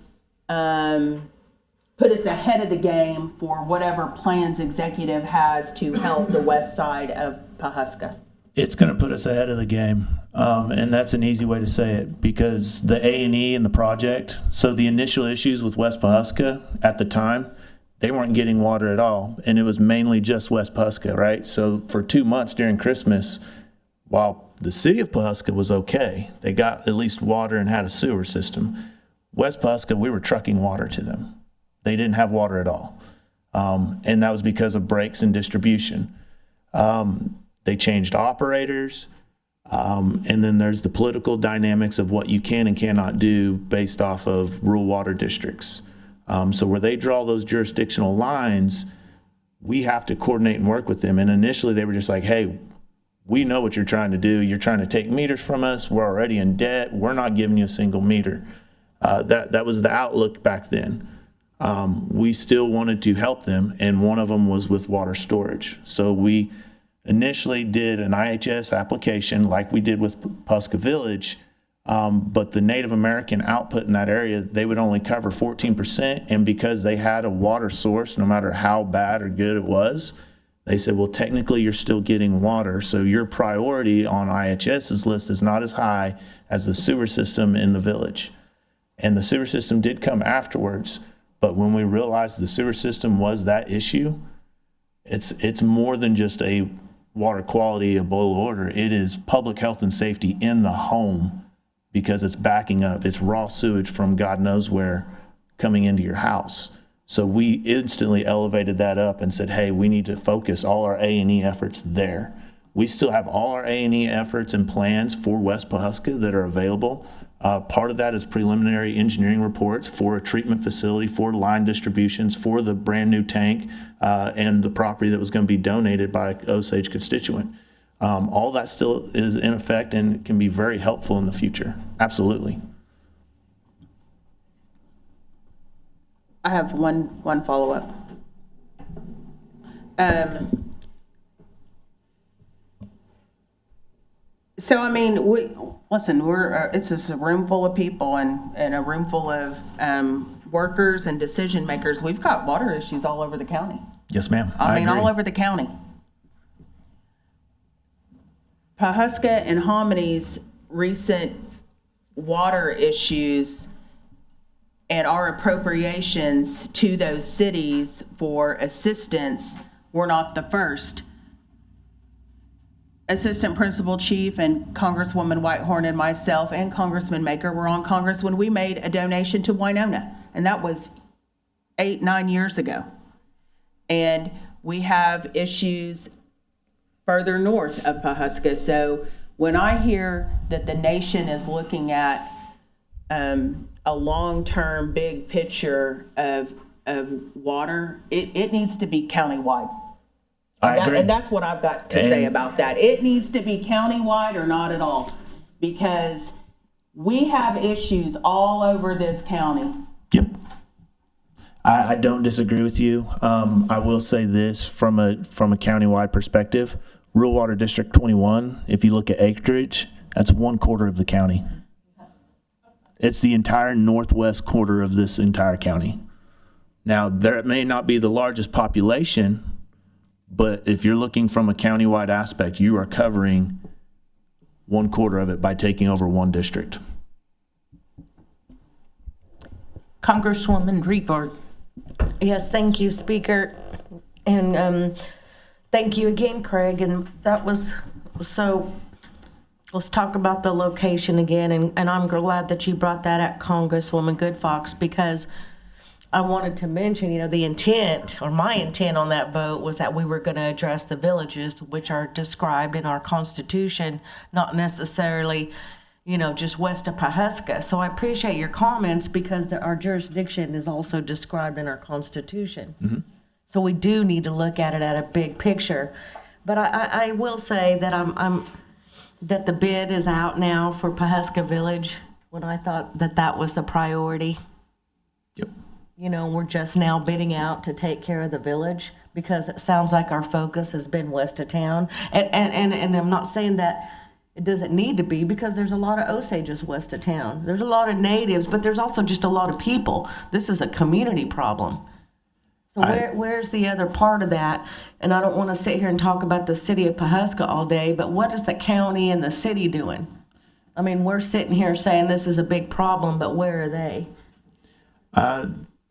put us ahead of the game for whatever plans executive has to help the west side of Pawhuska? It's going to put us ahead of the game, and that's an easy way to say it, because the A&E and the project, so the initial issues with West Pawhuska at the time, they weren't getting water at all, and it was mainly just West Pawhuska, right? So for 2 months during Christmas, while the city of Pawhuska was okay, they got at least water and had a sewer system. West Pawhuska, we were trucking water to them. They didn't have water at all, and that was because of breaks in distribution. They changed operators, and then there's the political dynamics of what you can and cannot do based off of rural water districts. So where they draw those jurisdictional lines, we have to coordinate and work with them. And initially they were just like, hey, we know what you're trying to do. You're trying to take meters from us. We're already in debt. We're not giving you a single meter. That was the outlook back then. We still wanted to help them, and one of them was with water storage. So we initially did an IHS application like we did with Pawhuska Village, but the Native American output in that area, they would only cover 14%, and because they had a water source, no matter how bad or good it was, they said, well, technically you're still getting water, so your priority on IHS's list is not as high as the sewer system in the village. And the sewer system did come afterwards, but when we realized the sewer system was that issue, it's more than just a water quality, a boil order. It is public health and safety in the home, because it's backing up. It's raw sewage from God knows where coming into your house. So we instantly elevated that up and said, hey, we need to focus all our A&E efforts there. We still have all our A&E efforts and plans for West Pawhuska that are available, Part of that is preliminary engineering reports for a treatment facility, for line distributions, for the brand-new tank, and the property that was going to be donated by Osage constituent. All that still is in effect and can be very helpful in the future. Absolutely. I have one follow-up. So, I mean, we're, it's just a room full of people and a room full of workers and decision makers. We've got water issues all over the county. Yes, ma'am. I mean, agree. all over the county. Pawhuska and Homony's recent water issues and our appropriations to those cities for assistance were not the first. Assistant Principal Chief and Congresswoman Whitehorn and myself and Congressman Maker were on Congress when we made a donation to Winona, and that was 8-9 years ago. And we have issues further north of Pawhuska. So when I hear that the nation is looking at a long-term big picture of water, it needs to be countywide. I agree. And that's what I've got to say about that. It needs to be countywide or not at all, because we have issues all over this county. Yep. I don't disagree with you. I will say this from a countywide perspective. Rural Water District 21, if you look at acreage, that's 1/4 of the county. It's the entire northwest quarter of this entire county. Now, there may not be the largest population, but if you're looking from a countywide aspect, you are covering 1/4 of it by taking over one district. Congresswoman Revard. Yes, thank you, Speaker. And thank you again, Craig. And that was, so let's talk about the location again. And I'm glad that you brought that up, Congresswoman Goodfox, because I wanted to mention, the intent, or my intent on that vote, was that we were going to address the villages which are described in our Constitution, not necessarily, just west of Pawhuska. So I appreciate your comments, because our jurisdiction is also described in our Constitution. Mm-hmm. So we do need to look at it at a big picture. But I will say that that the bid is out now for Pawhuska Village, when I thought that was the priority. Yep. We're just now bidding out to take care of the village, because it sounds like our focus has been west of town. And I'm not saying that it doesn't need to be, because there's a lot of Osages west of town. There's a lot of natives, but there's also just a lot of people. This is a community problem. So where's the other part of that? And I don't want to sit here and talk about the city of Pawhuska all day, but what is the county and the city doing? I mean, we're sitting here saying this is a big problem, but where are they?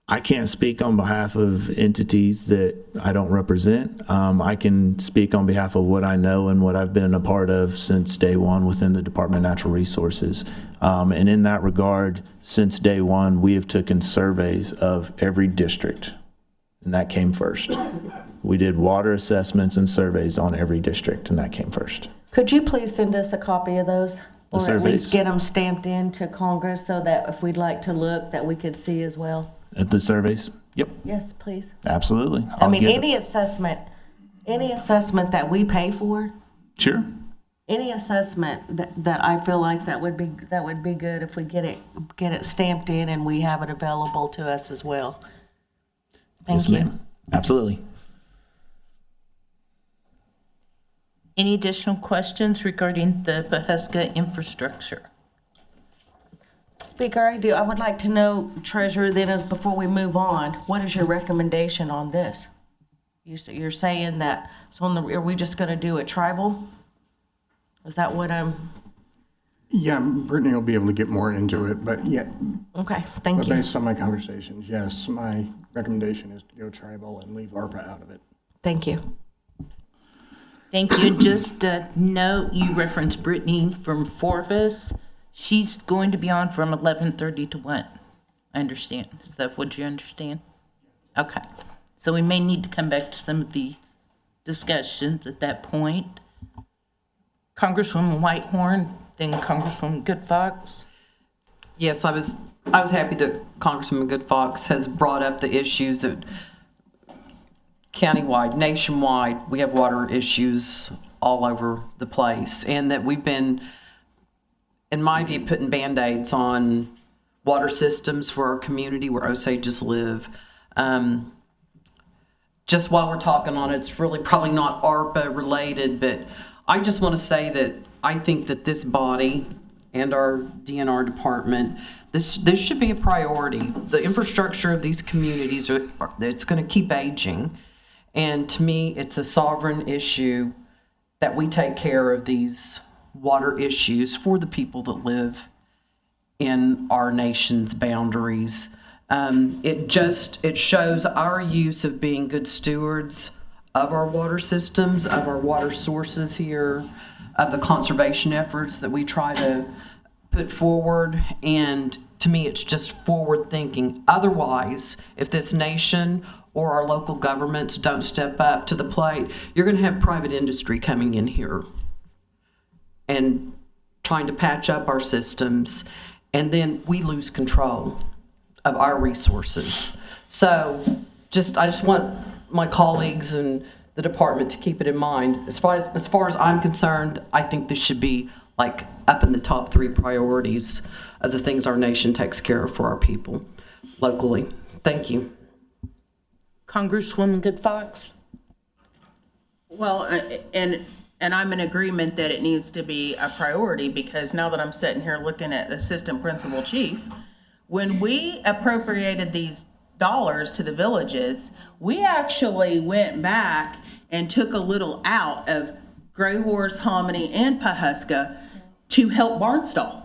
I can't speak on behalf of entities that I don't represent. I can speak on behalf of what I know and what I've been a part of since day one within the Department of Natural Resources. And in that regard, since day one, we have taken surveys of every district, and that came first. We did water assessments and surveys on every district, and that came first. Could you please send us a copy of those? The Or surveys? at least get them stamped into Congress, so that if we'd like to look, that we could see as well? At the surveys? Yep, Yes, please. absolutely. I mean, get- any assessment that we pay for, Sure. any assessment that I feel like that would be good if we get it stamped in and we have it available to us as well. Thank Yes, you. ma'am. Absolutely. Any additional questions regarding the Pawhuska infrastructure? Speaker, I would like to know, Treasurer, then, before we move on, what is your recommendation on this? You're saying that, so are we just gonna do it tribal? Is that what I'm, Yeah, Brittany will be able to get more into it, but yeah, okay, thank but you. based on my conversations, yes, my recommendation is to go tribal and leave ARPA out of it. Thank you. Thank you. Just note, you referenced Brittany from Forvis. She's going to be on from 11:30 to 1. I understand. Is that what you understand? Okay. So we may need to come back to some of these discussions at that point. Congresswoman Whitehorn, then Congresswoman Goodfox. Yes, I was happy that Congressman Good Fox has brought up the issues that countywide, nationwide, we have water issues all over the place, and that we've been, in my view, putting Band-Aids on water systems for our community where Osages live. Just while we're talking on it, it's really probably not ARPA related, but I just want to say that I think that this body and our DNR department, this should be a priority. The infrastructure of these communities, it's going to keep aging. And to me, it's a sovereign issue that we take care of these water issues for the people that live in our nation's boundaries. It shows our use of being good stewards of our water systems, of our water sources here, of the conservation efforts that we try to put forward. And to me, it's just forward thinking. Otherwise, if this nation or our local governments don't step up to the plate, you're going to have private industry coming in here and trying to patch up our systems, and then we lose control of our resources. So I just want my colleagues and the department to keep it in mind. As far as I'm concerned, I think this should be like up in the top 3 priorities of the things our nation takes care of for our people locally. Thank you. Congresswoman Good Fox? Well, and I'm in agreement that it needs to be a priority, because now that I'm sitting here looking at Assistant Principal Chief, when we appropriated these dollars to the villages, we actually went back and took a little out of Gray Horse, Hominy, and Pawhuska to help Barnstall.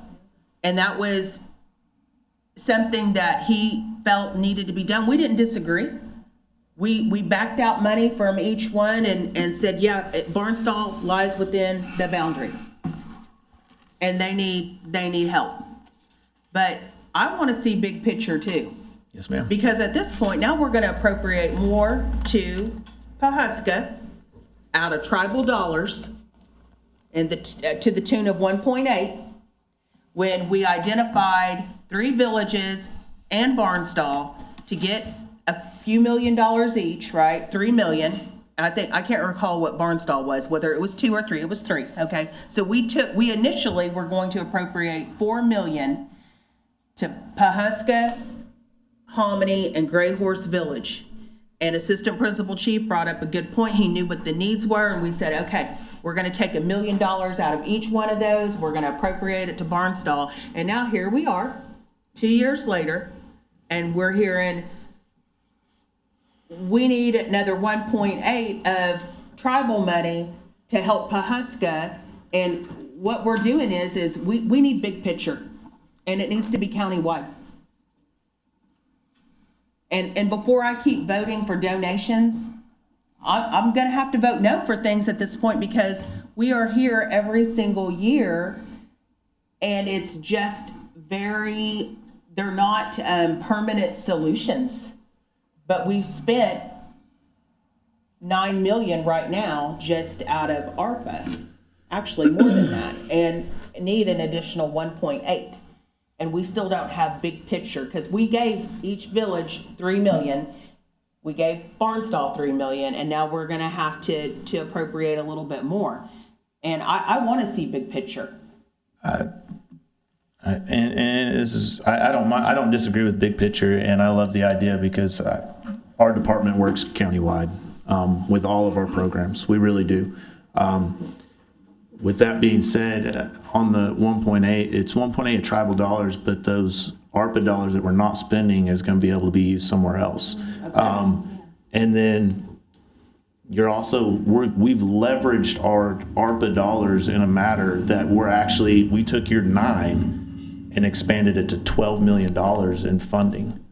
And that was something that he felt needed to be done. We didn't disagree. We backed out money from each one and said, yeah, Barnstall lies within the boundary, and they need help. But I want to see big picture too. Yes, ma'am. Because at this point, now we're going to appropriate more to Pawhuska out of tribal dollars and to the tune of 1.8, when we identified 3 villages and Barnstall to get a few $1,000,000 each, right? 3 million. I can't recall what Barnstall was, whether it was 2 or 3. It was 3. Okay. So we initially were going to appropriate $4 million to Pawhuska, Hominy, and Gray Horse Village. And Assistant Principal Chief brought up a good point. He knew what the needs were, and we said, okay, we're going to take $1 million out of each one of those. We're going to appropriate it to Barnstall. And now here we are, 2 years later, and we're hearing we need another 1.8 of tribal money to help Pawhuska. And what we're doing is we need big picture, and it needs to be countywide. And before I keep voting for donations, I'm going to have to vote no for things at this point, because we are here every single year, and it's just they're not permanent solutions. But we've spent $9 million right now just out of ARPA, actually more than that, and need an additional 1.8. And we still don't have big picture, because we gave each village $3 million. We gave Barnstall $3 million, and now we're going to have to appropriate a little bit more. And I want to see big picture. And this is, I don't disagree with big picture, and I love the idea, because our department works countywide with all of our programs. We really do. With that being said, on the 1.8, it's 1.8 of tribal dollars, but those ARPA dollars that we're not spending is going to be able to be used somewhere else. Okay. And then we've leveraged our ARPA dollars in a matter that we took your 9 and expanded it to $12 million in funding.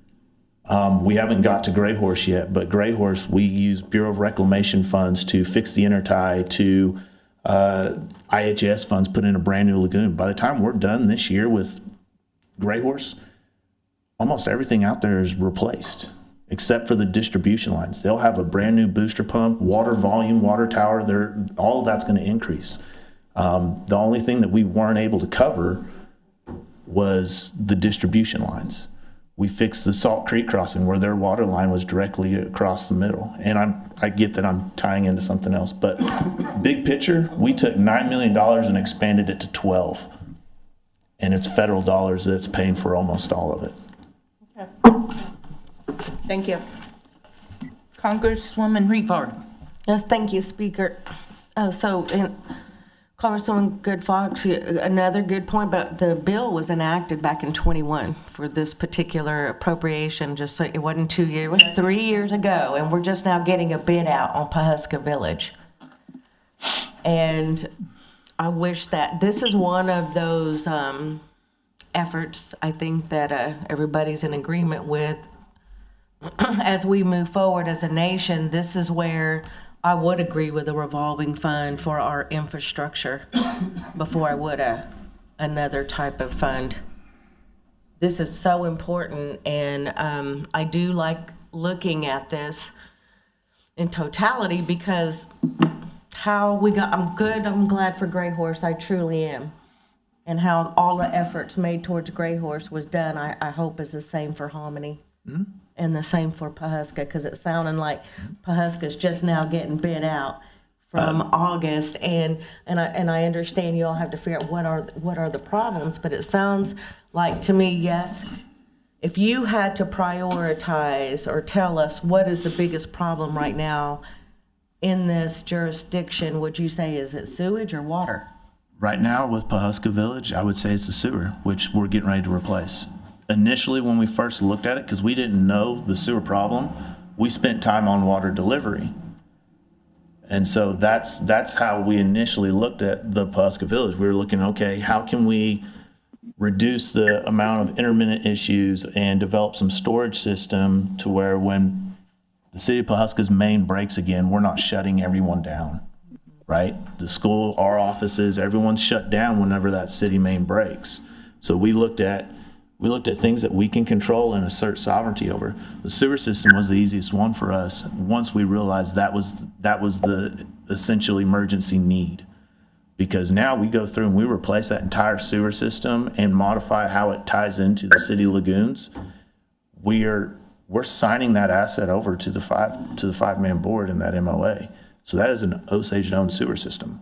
We haven't got to Gray Horse yet, but Gray Horse, we use Bureau of Reclamation funds to fix the intertie, to IHS funds put in a brand new lagoon. By the time we're done this year with Gray Horse, almost everything out there is replaced, except for the distribution lines. They'll have a brand new booster pump, water volume, water tower. All of that's going to increase. The only thing that we weren't able to cover was the distribution lines. We fixed the Salt Creek crossing where their water line was directly across the middle. And I get that I'm tying into something else, but big picture, we took $9 million and expanded it to 12. And it's federal dollars that's paying for almost all of it. Thank you. Congresswoman Revard. Yes, thank you, Speaker. Congresswoman Good Fox, another good point, but the bill was enacted back in 21 for this particular appropriation, just so it wasn't 2 years, it was 3 years ago, and we're just now getting a bid out on Pawhuska Village. And I wish that, this is one of those efforts I think that everybody's in agreement with. As we move forward as a nation, this is where I would agree with a revolving fund for our infrastructure before I would another type of fund. This is so important, and I do like looking at this in totality because how we got, I'm glad for Gray Horse, I truly am. And how all the efforts made towards Gray Horse was done, I hope is the same for Hominy. Mm-hmm. And the same for Pawhuska, because it's sounding like Pawhuska's just now getting bid out from August, and I understand you all have to figure out what are the problems, but it sounds like to me, yes, if you had to prioritize or tell us what is the biggest problem right now in this jurisdiction, would you say is it sewage or water? Right now with Pawhuska Village, I would say it's the sewer, which we're getting ready to replace. Initially, when we first looked at it, because we didn't know the sewer problem, we spent time on water delivery. And so that's how we initially looked at the Pawhuska Village. We were looking, okay, how can we reduce the amount of intermittent issues and develop some storage system to where when the city of Pawhuska's main breaks again, we're not shutting everyone down, right? The school, our offices, everyone's shut down whenever that city main breaks. So we looked at things that we can control and assert sovereignty over. The sewer system was the easiest one for us once we realized that was the essential emergency need. Because now we go through and we replace that entire sewer system and modify how it ties into the city lagoons. We're signing that asset over to the five-man board in that MOA. So that is an Osage-owned sewer system.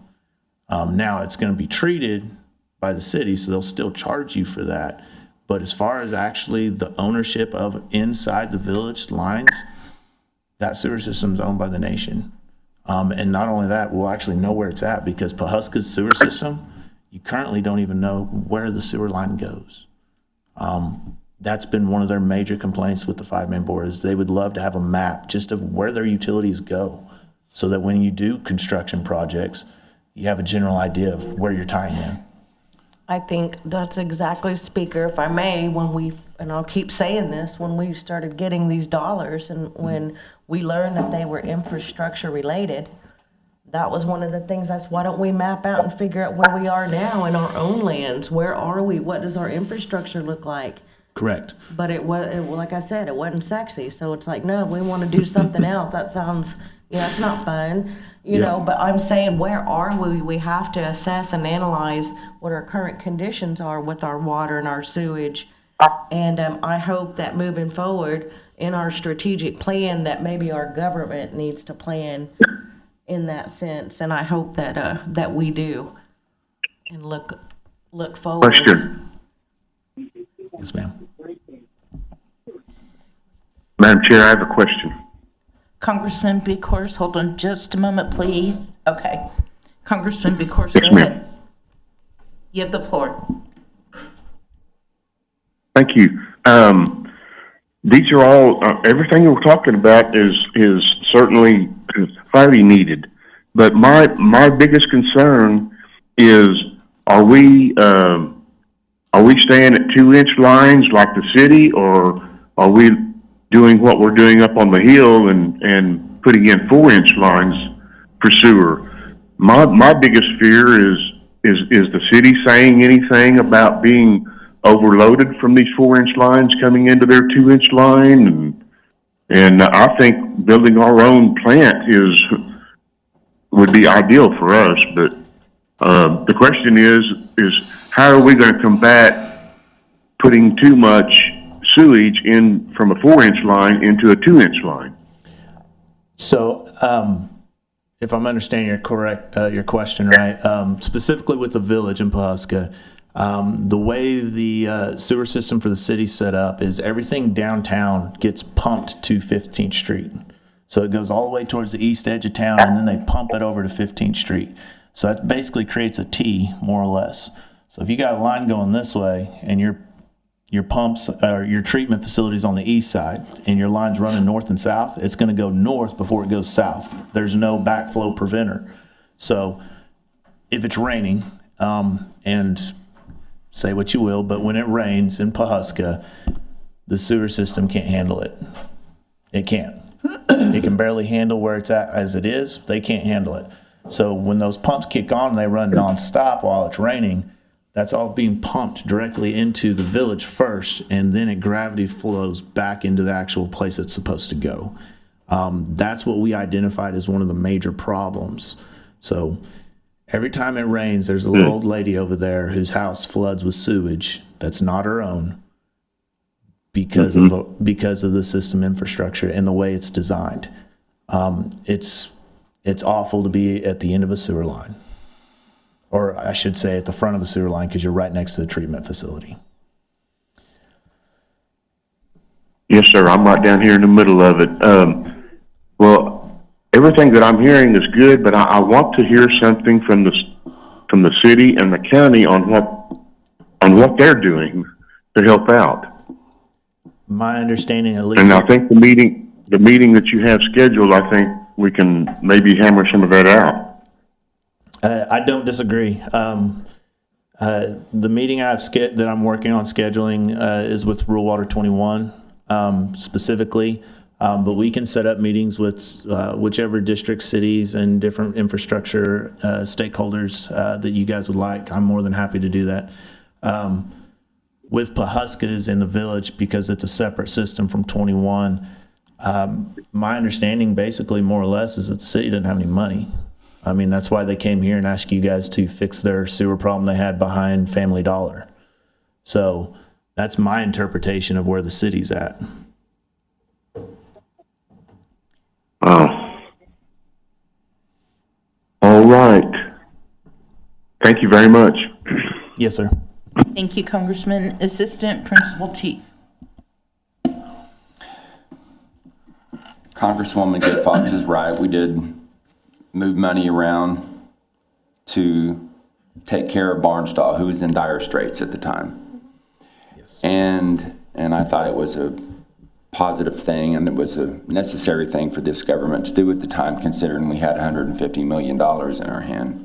Now it's going to be treated by the city, so they'll still charge you for that. But as far as actually the ownership of inside the village lines, that sewer system is owned by the nation. And not only that, we'll actually know where it's at because Pawhuska's sewer system, you currently don't even know where the sewer line goes. That's been one of their major complaints with the five-man board is they would love to have a map just of where their utilities go so that when you do construction projects, you have a general idea of where you're tying in. I think that's exactly, Speaker, if I may, and I'll keep saying this, when we started getting these dollars and when we learned that they were infrastructure related, that was one of the things, that's why don't we map out and figure out where we are now in our own lands? Where are we? What does our infrastructure look like? Correct. But like I said, it wasn't sexy. So it's like, no, we want to do something else. That sounds, it's not fun. You know, but I'm saying, where are we? We have to assess and analyze what our current conditions are with our water and our sewage. And I hope that moving forward in our strategic plan that maybe our government needs to plan in that sense. And I hope that we do and look forward. Question. Yes, ma'am. Madam Chair, I have a question. Congressman Bighorse, hold on just a moment, please. Okay. Congressman Bighorse, go ma'am. ahead. You have the floor. Thank you. These are all, everything we're talking about is certainly highly needed. But my biggest concern is, are we staying at 2-inch lines like the city, or are we doing what we're doing up on the hill and putting in 4-inch lines for sewer? My biggest fear is the city saying anything about being overloaded from these 4-inch lines coming into their 2-inch line, and I think building our own plant would be ideal for us. But the question is how are we going to combat putting too much sewage in from a 4-inch line into a 2-inch line. So, if I'm understanding your question right, specifically with the village in Pawhuska, the way the sewer system for the city's set up is everything downtown gets pumped to 15th Street. So it goes all the way towards the east edge of town, and then they pump it over to 15th Street. So that basically creates a T, more or less. So if you got a line going this way, and your pumps or your treatment facilities on the east side, and your line's running north and south, it's going to go north before it goes south. There's no backflow preventer. So if it's raining, and say what you will, but when it rains in Pawhuska, the sewer system can't handle it. It can't. It can barely handle where it's at as it is. They can't handle it. So when those pumps kick on and they run nonstop while it's raining, that's all being pumped directly into the village first, and then it gravity flows back into the actual place it's supposed to go. That's what we identified as one of the major problems. So every time it rains, there's a little old lady over there whose house floods with sewage that's not her own because of the system infrastructure and the way it's designed. It's awful to be at the end of a sewer line, or I should say at the front of the sewer line, because you're right next to the treatment facility. Yes, sir. I'm right down here in the middle of it. Well, everything that I'm hearing is good, but I want to hear something from the city and the county on what they're doing to help out. My understanding, at least, and I think the meeting that you have scheduled, I think we can maybe hammer some of that out. I don't disagree. The meeting that I'm working on scheduling is with Rural Water 21 specifically, but we can set up meetings with whichever district, cities, and different infrastructure stakeholders that you guys would like. I'm more than happy to do that. With Pawhuska's in the village, because it's a separate system from 21, my understanding basically more or less is that the city doesn't have any money. I mean, that's why they came here and asked you guys to fix their sewer problem they had behind Family Dollar. So that's my interpretation of where the city's at. All right. Thank you very much. Yes, sir. Thank you, Congressman. Assistant Principal Chief. Congresswoman Good Fox is right. We did move money around to take care of Barnstall, who was in dire straits at the time. Yes. And I thought it was a positive thing, and it was a necessary thing for this government to do at the time, considering we had $150 million in our hand.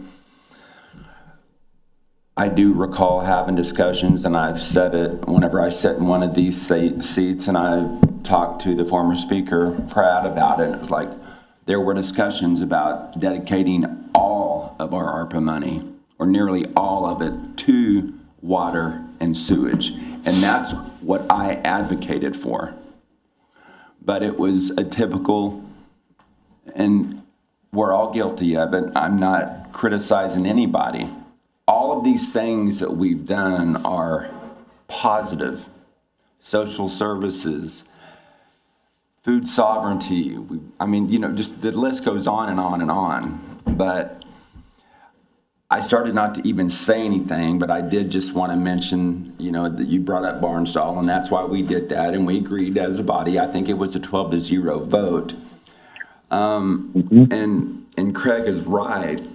I do recall having discussions, and I've said it whenever I sit in one of these seats, and I've talked to the former speaker, Pratt, about it. It was like there were discussions about dedicating all of our ARPA money, or nearly all of it, to water and sewage. And that's what I advocated for. But it was a typical, and we're all guilty of it. I'm not criticizing anybody. All of these things that we've done are positive. Social services, food sovereignty. I mean, you know, just the list goes on and on and on. But I started not to even say anything, but I did just want to mention, you know, that you brought up Barnstall, and that's why we did that, and we agreed as a body. I think it was a 12-0 vote. And Craig is right.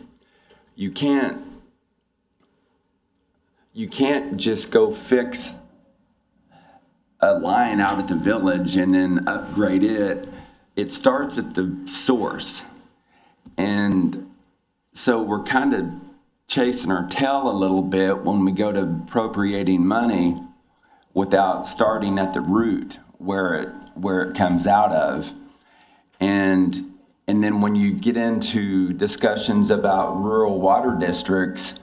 You can't just go fix a line out at the village and then upgrade it. It starts at the source. And so we're kind of chasing our tail a little bit when we go to appropriating money without starting at the root where it comes out of. And then when you get into discussions about rural water districts,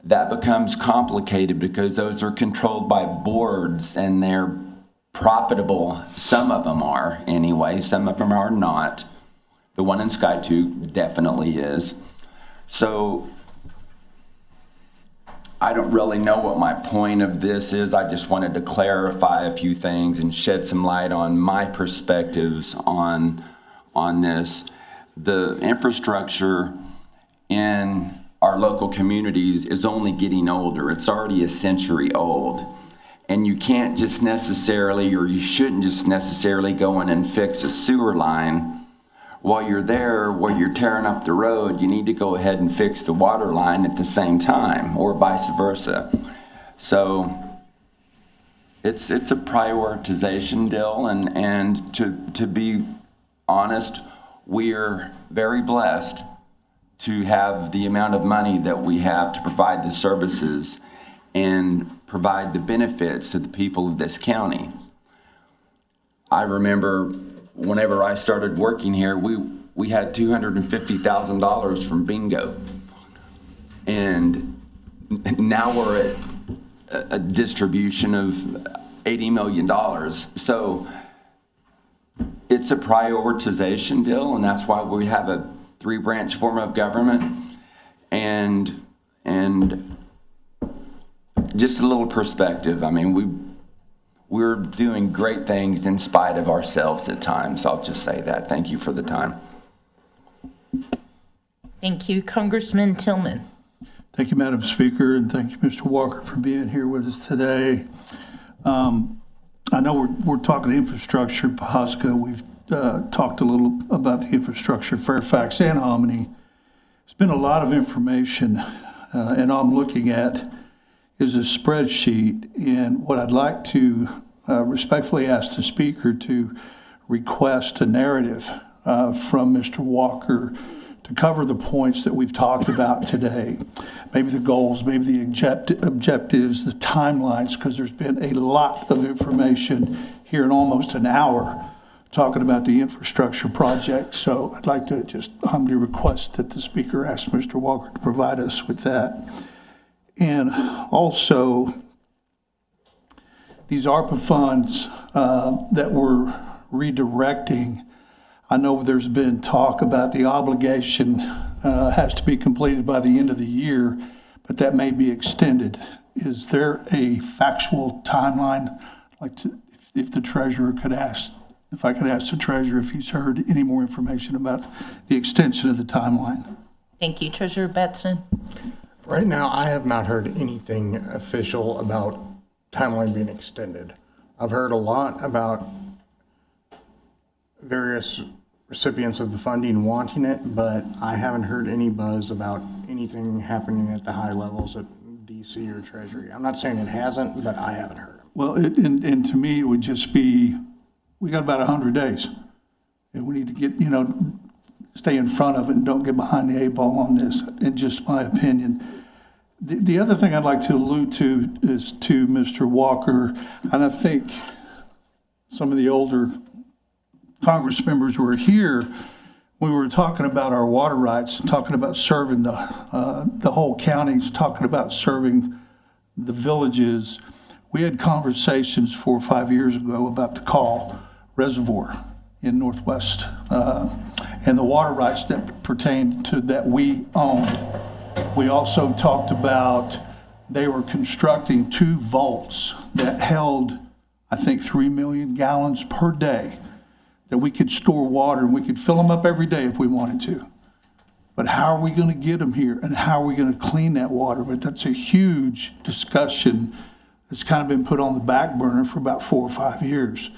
that becomes complicated because those are controlled by boards and they're profitable. Some of them are anyway, some of them are not. The one in Sky 2 definitely is. So I don't really know what my point of this is. I just wanted to clarify a few things and shed some light on my perspectives on this. The infrastructure in our local communities is only getting older. It's already a century old. And you can't just necessarily, or you shouldn't just necessarily go in and fix a sewer line. While you're there, while you're tearing up the road, you need to go ahead and fix the water line at the same time, or vice versa. So it's a prioritization deal, and to be honest, we're very blessed to have the amount of money that we have to provide the services and provide the benefits to the people of this county. I remember whenever I started working here, we had $250,000 from bingo. And now we're at a distribution of $80 million. So it's a prioritization deal, and that's why we have a 3-branch form of government. And just a little perspective, I mean, we're doing great things in spite of ourselves at times. I'll just say that. Thank you for the time. Thank you. Congressman Tillman. Thank you, Madam Speaker, and thank you, Mr. Walker, for being here with us today. I know we're talking infrastructure, Pawhuska. We've talked a little about the infrastructure, Fairfax and Hominy. There's been a lot of information, and all I'm looking at is a spreadsheet. And what I'd like to respectfully ask the Speaker to request a narrative from Mr. Walker to cover the points that we've talked about today. Maybe the goals, maybe the objectives, the timelines, because there's been a lot of information here in almost an hour talking about the infrastructure project. So I'd like to just humbly request that the Speaker ask Mr. Walker to provide us with that. And also, these ARPA funds that we're redirecting, I know there's been talk about the obligation has to be completed by the end of the year, but that may be extended. Is there a factual timeline? If the treasurer could ask, if I could ask the treasurer if he's heard any more information about the extension of the timeline. Thank you. Treasurer Batson. Right now, I have not heard anything official about timeline being extended. I've heard a lot about various recipients of the funding wanting it, but I haven't heard any buzz about anything happening at the high levels at DC or Treasury. I'm not saying it hasn't, but I haven't heard it. Well, and to me, it would just be, we got about 100 days. And we need to get, stay in front of it and don't get behind the 8 ball on this, in just my opinion. The other thing I'd like to allude to is to Mr. Walker, and I think some of the older Congress members were here. We were talking about our water rights, talking about serving the whole counties, talking about serving the villages. We had conversations 4 or 5 years ago about the Call Reservoir in Northwest and the water rights that pertain to that we own. We also talked about they were constructing 2 vaults that held, I think, 3 million gallons per day, that we could store water and we could fill them up every day if we wanted to. But how are we going to get them here, and how are we going to clean that water? But that's a huge discussion that's kind of been put on the back burner for about 4 or 5 years.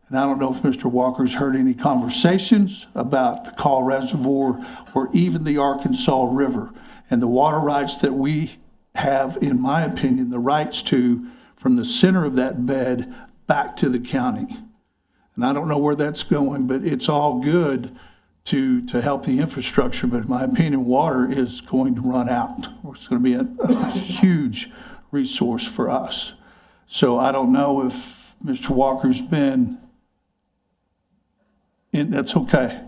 And I don't know if Mr. Walker's heard any conversations about the Call Reservoir or even the Arkansas River and the water rights that we have, in my opinion, the rights to from the center of that bed back to the county. And I don't know where that's going, but it's all good to help the infrastructure. But in my opinion, water is going to run out. It's going to be a huge resource for us. So I don't know if Mr. Walker's been in, that's okay.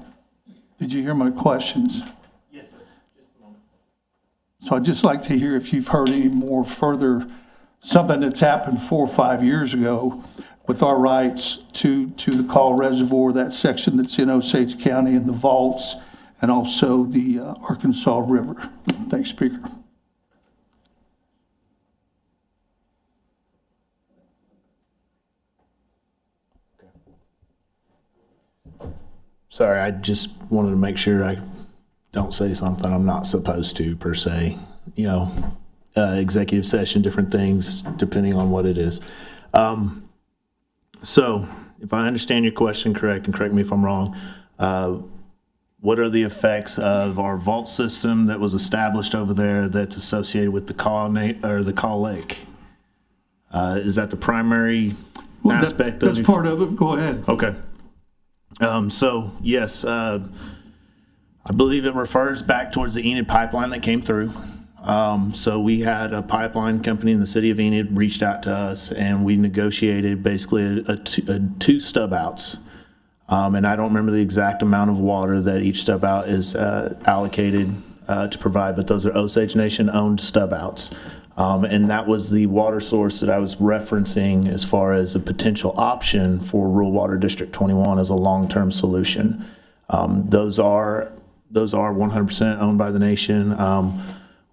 Did you hear my questions? Yes, sir. Just a moment. So I'd just like to hear if you've heard any more further, something that's happened 4 or 5 years ago with our rights to the Call Reservoir, that section that's in Osage County, and the vaults, and also the Arkansas River. Thanks, Speaker. Sorry, I just wanted to make sure I don't say something I'm not supposed to, per se. You know, executive session, different things, depending on what it is. So, if I understand your question correct, and correct me if I'm wrong, what are the effects of our vault system that was established over there that's associated with the Call Lake? Is that the primary aspect of it? That's part of it. Go ahead. Okay. So, yes, I believe it refers back towards the Enid pipeline that came through. So we had a pipeline company in the city of Enid reached out to us, and we negotiated basically two stub outs. And I don't remember the exact amount of water that each stub out is allocated to provide, but those are Osage Nation owned stub outs. And that was the water source that I was referencing as far as a potential option for Rural Water District 21 as a long-term solution. Those are 100% owned by the nation.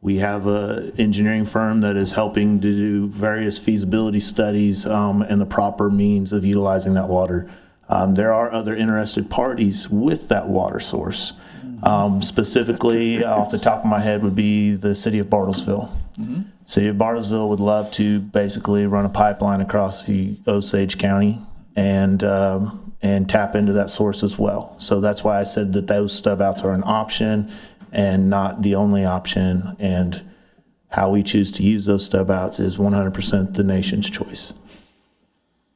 We have an engineering firm that is helping to do various feasibility studies and the proper means of utilizing that water. There are other interested parties with that water source. Specifically, off the top of my head, would be the city of Bartlesville. City of Bartlesville would love to basically run a pipeline across the Osage County and tap into that source as well. So that's why I said that those stub outs are an option and not the only option. And how we choose to use those stub outs is 100% the nation's choice.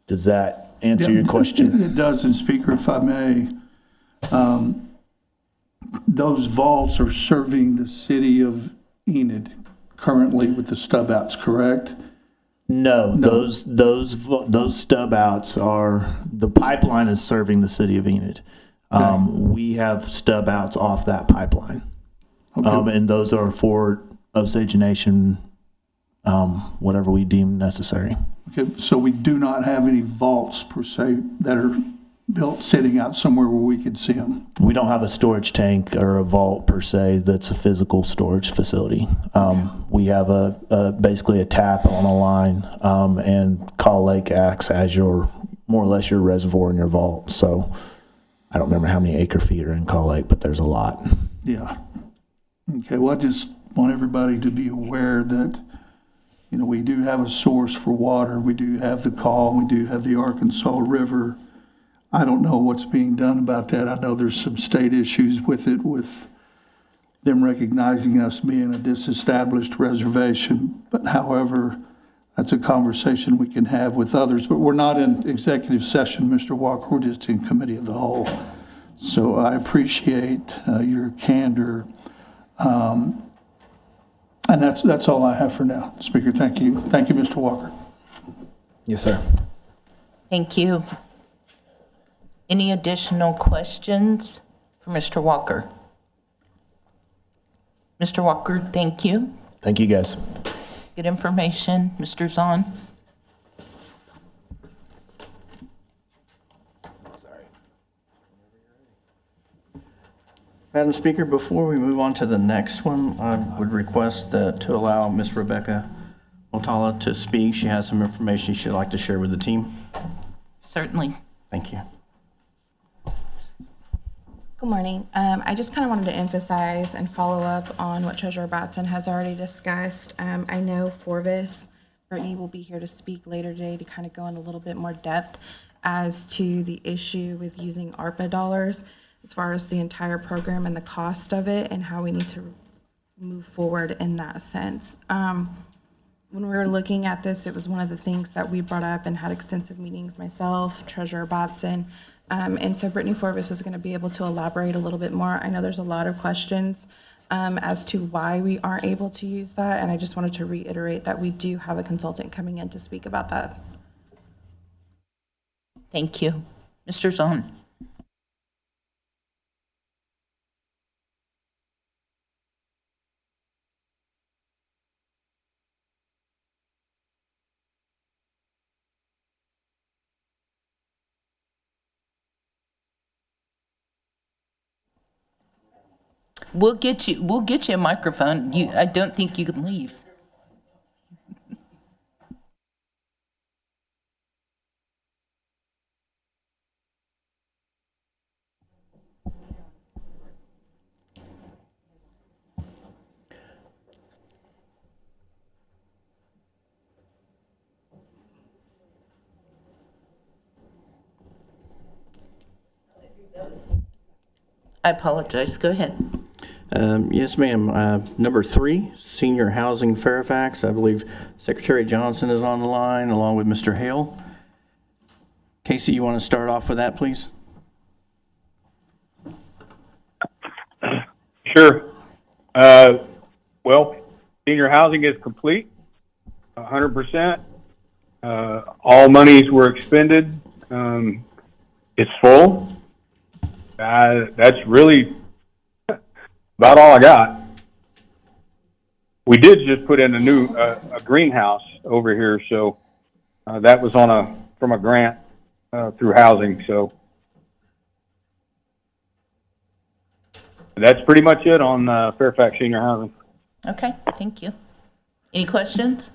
Does that answer your question? It does, and Speaker, if I may, those vaults are serving the city of Enid currently with the stub outs, correct? No, those stub outs are, the pipeline is serving the city of Enid. We have stub outs off that pipeline. And those are for Osage Nation, whatever we deem necessary. Okay, so we do not have any vaults per se that are built sitting out somewhere where we could see them. We don't have a storage tank or a vault per se that's a physical storage facility. We have basically a tap on a line, and Call Lake acts as more or less your reservoir in your vault. So I don't remember how many acre feet are in Call Lake, but there's a lot. Yeah. Okay, well, I just want everybody to be aware that, you know, we do have a source for water. We do have the Call, we do have the Arkansas River. I don't know what's being done about that. I know there's some state issues with it, with them recognizing us being a disestablished reservation. But however, that's a conversation we can have with others. But we're not in executive session, Mr. Walker. We're just in committee of the whole. So I appreciate your candor. And that's all I have for now, Speaker. Thank you. Thank you, Mr. Walker. Yes, sir. Thank you. Any additional questions for Mr. Walker? Mr. Walker, thank you. Thank you, guys. Good information. Mr. Zahn? Madam Speaker, before we move on to the next one, I would request to allow Ms. Rebecca Motala to speak. She has some information she'd like to share with the team. Certainly. Thank you. Good morning. I just kind of wanted to emphasize and follow up on what Treasurer Batson has already discussed. I know Forvis, Brittany will be here to speak later today to kind of go in a little bit more depth as to the issue with using ARPA dollars as far as the entire program and the cost of it and how we need to move forward in that sense. When we were looking at this, it was one of the things that we brought up and had extensive meetings, myself, Treasurer Batson, and so Brittany Forvis is going to be able to elaborate a little bit more. I know there's a lot of questions as to why we aren't able to use that, and I just wanted to reiterate that we do have a consultant coming in to speak about that. Thank you. Mr. Zahn? We'll get you a microphone. I don't think you can leave. I apologize. Go ahead. Yes, ma'am. Number 3, Senior Housing Fairfax. I believe Secretary Johnson is on the line along with Mr. Hale. Casey, you want to start off with that, please? Sure. Well, senior housing is complete, 100%. All monies were expended. It's full. That's really about all I got. We did just put in a new a greenhouse over here, so that was from a grant through housing. So that's pretty much it on Fairfax Senior Housing. Okay, thank you. Any questions?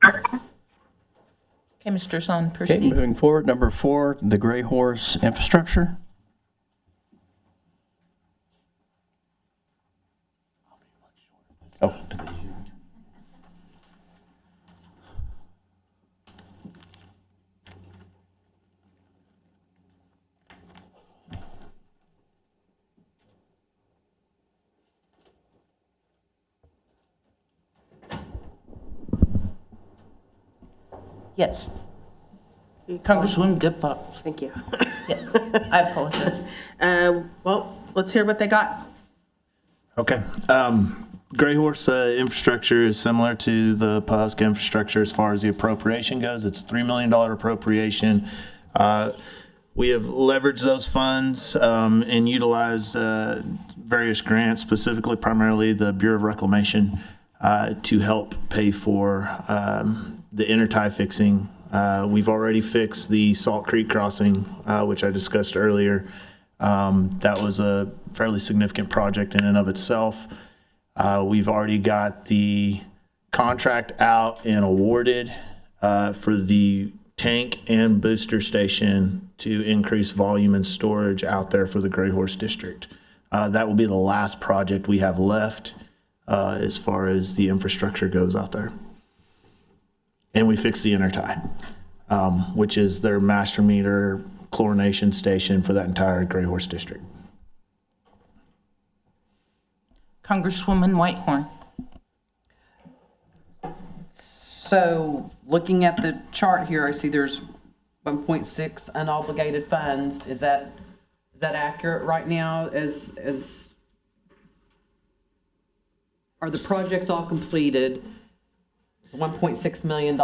Okay, Mr. Son, Okay, proceed. moving forward. Number 4, the Gray Horse Infrastructure. Oh. Yes. Congresswoman Goodfox. Thank you. Yes, I apologize. Well, let's hear what they got. Okay. Gray Horse infrastructure is similar to the Pawhuska infrastructure as far as the appropriation goes. It's a $3 million appropriation. We have leveraged those funds and utilized various grants, specifically primarily the Bureau of Reclamation, to help pay for the intertie fixing. We've already fixed the Salt Creek crossing, which I discussed earlier. That was a fairly significant project in and of itself. We've already got the contract out and awarded for the tank and booster station to increase volume and storage out there for the Gray Horse District. That will be the last project we have left as far as the infrastructure goes out there. And we fixed the intertie, which is their master meter chlorination station for that entire Gray Horse District. Congresswoman Whitehorn. So looking at the chart here, I see there's 1.6 unobligated funds. Is that accurate right now? As are the projects all completed? It's $1.6 million.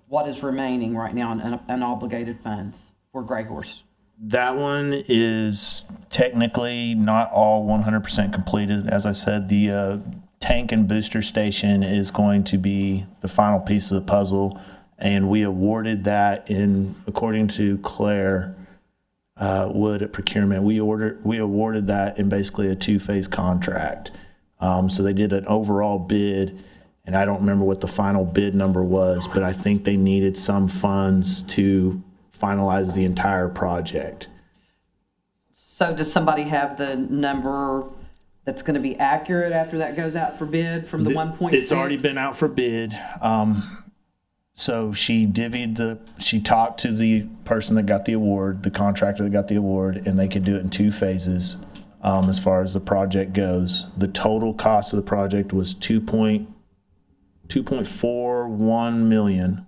What is remaining right now in unobligated funds for Gray Horse? That one is technically not all 100% completed. As I said, the tank and booster station is going to be the final piece of the puzzle, and we awarded that according to Claire Wood at procurement. We awarded that in basically a 2-phase contract. So they did an overall bid, and I don't remember what the final bid number was, but I think they needed some funds to finalize the entire project. So does somebody have the number that's going to be accurate after that goes out for bid from the 1.6? It's already been out for bid. So she talked to the person that got the award, the contractor that got the award, and they could do it in 2 phases as far as the project goes. The total cost of the project was $2.41 million.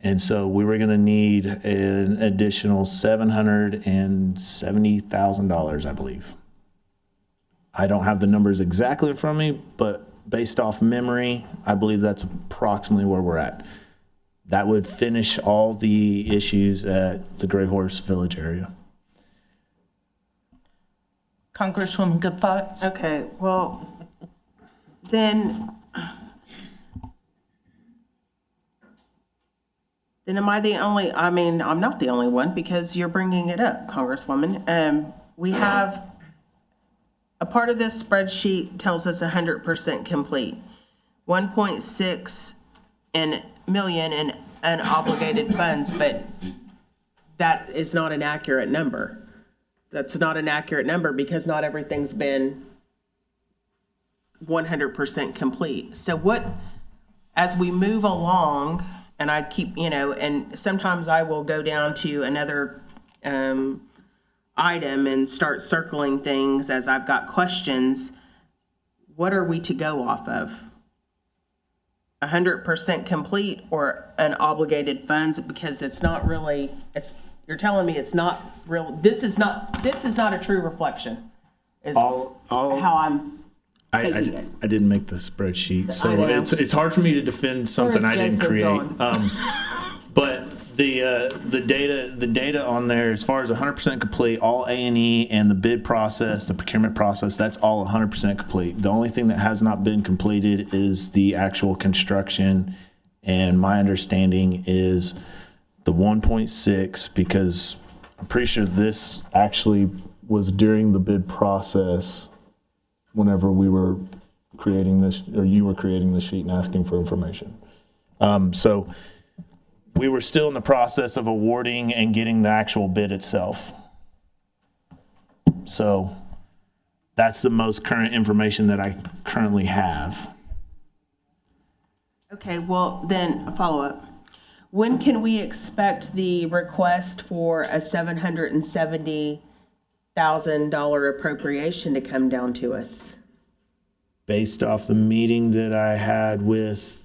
And so we were going to need an additional $770,000, I believe. I don't have the numbers exactly in front of me, but based off memory, I believe that's approximately where we're at. That would finish all the issues at the Gray Horse Village area. Congresswoman Goodfox. Okay, well, then am I the only, I'm not the only one because you're bringing it up, Congresswoman. We have, a part of this spreadsheet tells us 100% complete. 1.6 million in unobligated funds, but that is not an accurate number. That's not an accurate number because not everything's been 100% complete. So what, as we move along, and I keep, and sometimes I will go down to another item and start circling things as I've got questions, what are we to go off of? 100% complete or unobligated funds? Because it's not really, you're telling me it's not real, this is not a true reflection, is how I'm taking it. I didn't make the spreadsheet, I so know. it's hard for me to defend something I didn't Jason's create. on? But the data on there, as far as 100% complete, all A&E and the bid process, the procurement process, that's all 100% complete. The only thing that has not been completed is the actual construction, and my understanding is the 1.6, because I'm pretty sure this actually was during the bid process whenever we were creating this, or you were creating the sheet and asking for information. So we were still in the process of awarding and getting the actual bid itself. So that's the most current information that I currently have. Okay, well, then a follow-up. When can we expect the request for a $770,000 appropriation to come down to us? Based off the meeting that I had with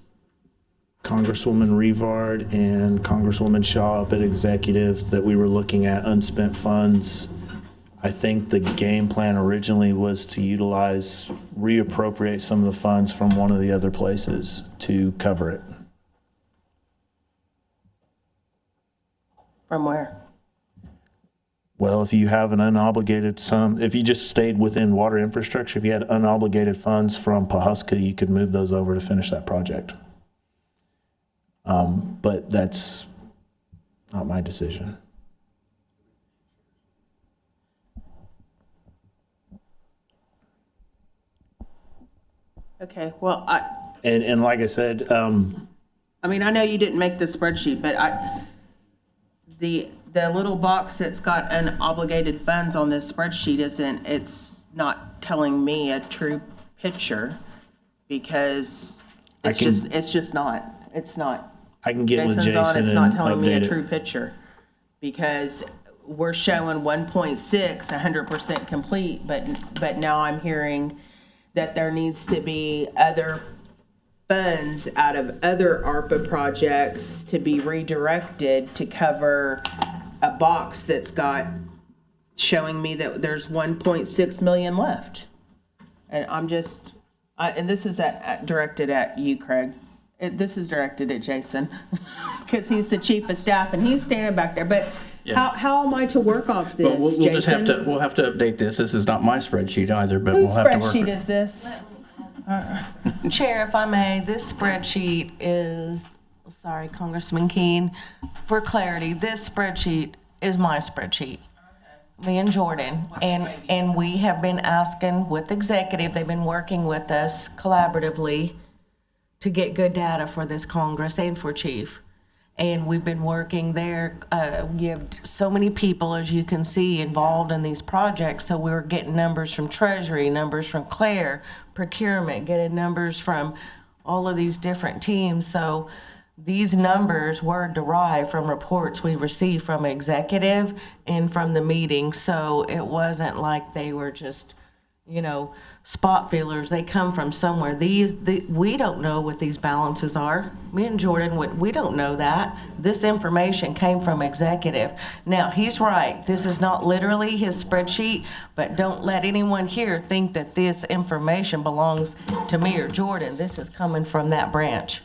Congresswoman Rivard and Congresswoman Shaw up at Executive, that we were looking at unspent funds. I think the game plan originally was to reappropriate some of the funds from one of the other places to cover it. From where? Well, if you have an unobligated sum, if you just stayed within water infrastructure, if you had unobligated funds from Pawhuska, you could move those over to finish that project. But that's not my decision. Okay, well, And like I said, I mean, I know you didn't make the spreadsheet, but the little box that's got unobligated funds on this spreadsheet it's not telling me a true picture, because it's just not. I can get with Jason's on, Jason it's not and telling me a update true it. picture, because we're showing 1.6, 100% complete, but now I'm hearing that there needs to be other funds out of other ARPA projects to be redirected to cover a box that's got, showing me that there's 1.6 million left. And I'm just, and this is directed at you, Craig. This is directed at Jason, because he's the chief of staff and he's standing back there. But Yeah. how am I to work off this, But we'll just have Jason? we'll have to update this. This is not my spreadsheet either, but Whose we'll have to work. spreadsheet is this? Chair, if I may, this spreadsheet is, sorry, Congressman Keene, for clarity, this spreadsheet is my spreadsheet. Me and Jordan, and we have been asking with executive, they've been working with us collaboratively to get good data for this Congress and for Chief. And we've been working there. We have so many people, as you can see, involved in these projects. So we're getting numbers from Treasury, numbers from Claire, procurement, getting numbers from all of these different teams. So these numbers were derived from reports we received from executive and from the meeting. So it wasn't like they were just, spot fillers. They come from somewhere. We don't know what these balances are. Me and Jordan, we don't know that. This information came from executive. Now, he's right. This is not literally his spreadsheet, but don't let anyone here think that this information belongs to me or Jordan. This is coming from that branch.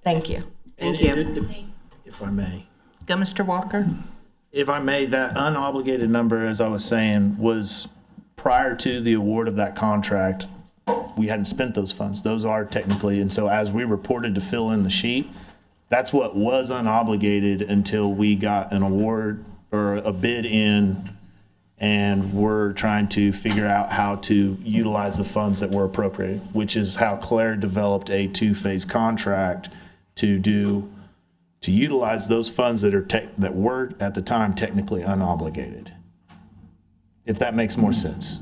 Thank you. Thank you. If I may. Go, Mr. Walker. If I may, that unobligated number, as I was saying, was prior to the award of that contract. We hadn't spent those funds. Those are technically, and so as we reported to fill in the sheet, that's what was unobligated until we got an award or a bid in, and we're trying to figure out how to utilize the funds that were appropriated, which is how Claire developed a two-phase contract to utilize those funds that were at the time technically unobligated. If that makes more sense.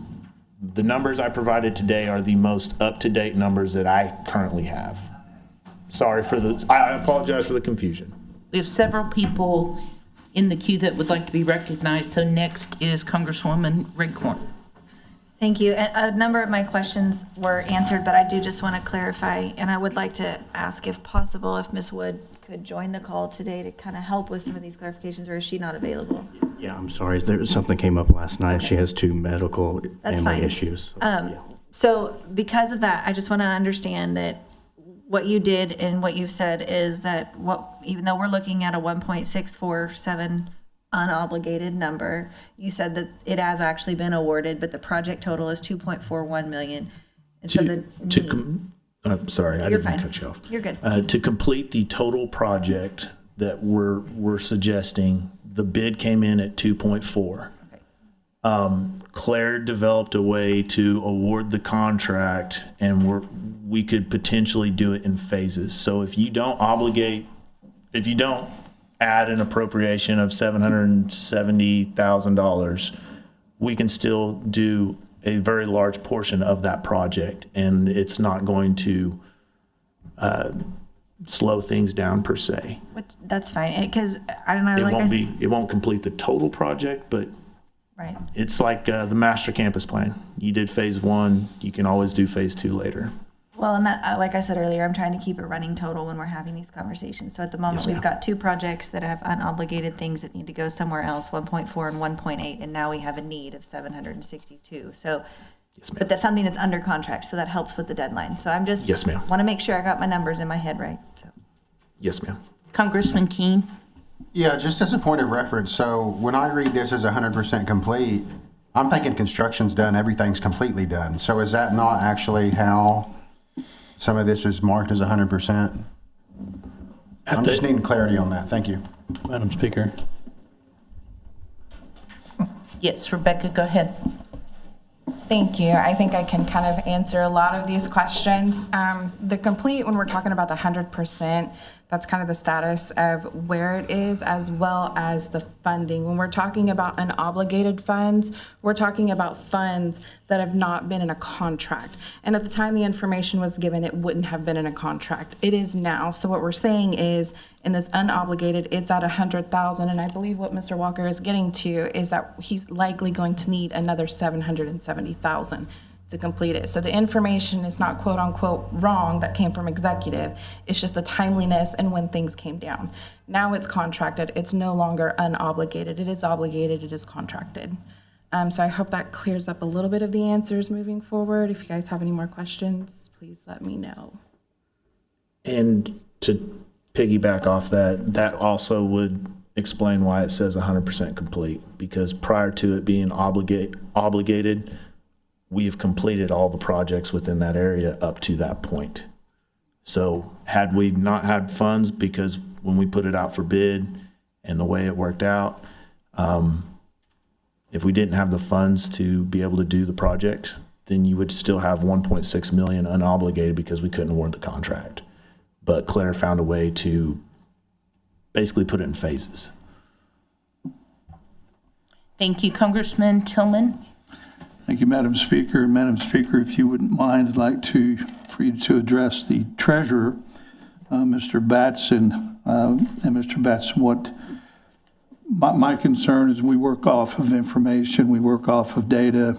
The numbers I provided today are the most up-to-date numbers that I currently have. Sorry for I apologize for the confusion. We have several people in the queue that would like to be recognized. So next is Congresswoman Redcorn. Thank you. And a number of my questions were answered, but I do just want to clarify, and I would like to ask if possible, if Ms. Wood could join the call today to kind of help with some of these clarifications, or is she not available? Yeah, I'm sorry. Something came up last night. She has 2 medical That's family fine. issues. So because of that, I just want to understand that what you did and what you've said is that even though we're looking at a 1.647 unobligated number, you said that it has actually been awarded, but the project total is 2.41 million. And so I'm sorry, I You're didn't fine. cut you off. You're good. To complete the total project that we're suggesting, the bid came in at 2.4. Claire developed a way to award the contract, and we could potentially do it in phases. So if you don't add an appropriation of $770,000, we can still do a very large portion of that project, and it's not going to slow things down per se. That's fine, because I don't know, It won't complete the total project, but right. it's like the master campus plan. You did phase 1, you can always do phase 2 later. Well, and that, like I said earlier, I'm trying to keep a running total when we're having these conversations. So at the moment, Yes, we've ma'am. got 2 projects that have unobligated things that need to go somewhere else, 1.4 and 1.8, and now we have a need of 762. So, but that's something that's under contract, so that helps with the deadline. So I'm just Yes, ma'am. want to make sure I got my numbers in my head right. So. Yes, ma'am. Congressman Keene. Yeah, just as a point of reference, so when I read this as 100% complete, I'm thinking construction's done, everything's completely done. So is that not actually how some of this is marked as 100%? I'm just needing clarity on that. Thank you. Madam Speaker. Yes, Rebecca, go ahead. Thank you. I think I can kind of answer a lot of these questions. The complete, when we're talking about the 100%, that's kind of the status of where it is, as well as the funding. When we're talking about unobligated funds, we're talking about funds that have not been in a contract. And at the time the information was given, it wouldn't have been in a contract. It is now. So what we're saying is, in this unobligated, it's at 100,000, and I believe what Mr. Walker is getting to is that he's likely going to need another 770,000 to complete it. So the information is not quote unquote wrong that came from executive. It's just the timeliness and when things came down. Now it's contracted. It's no longer unobligated. It is obligated. It is contracted. So I hope that clears up a little bit of the answers moving forward. If you guys have any more questions, please let me know. And to piggyback off that, that also would explain why it says 100% complete, because prior to it being obligated, we have completed all the projects within that area up to that point. So had we not had funds, because when we put it out for bid and the way it worked out, if we didn't have the funds to be able to do the project, then you would still have 1.6 million unobligated because we couldn't award the contract. But Claire found a way to basically put it in phases. Thank you, Congressman Tillman. Thank you, Madam Speaker. Madam Speaker, if you wouldn't mind, I'd like for you to address the treasurer, Mr. Batson. And Mr. Batson, what my concern is, we work off of information, we work off of data,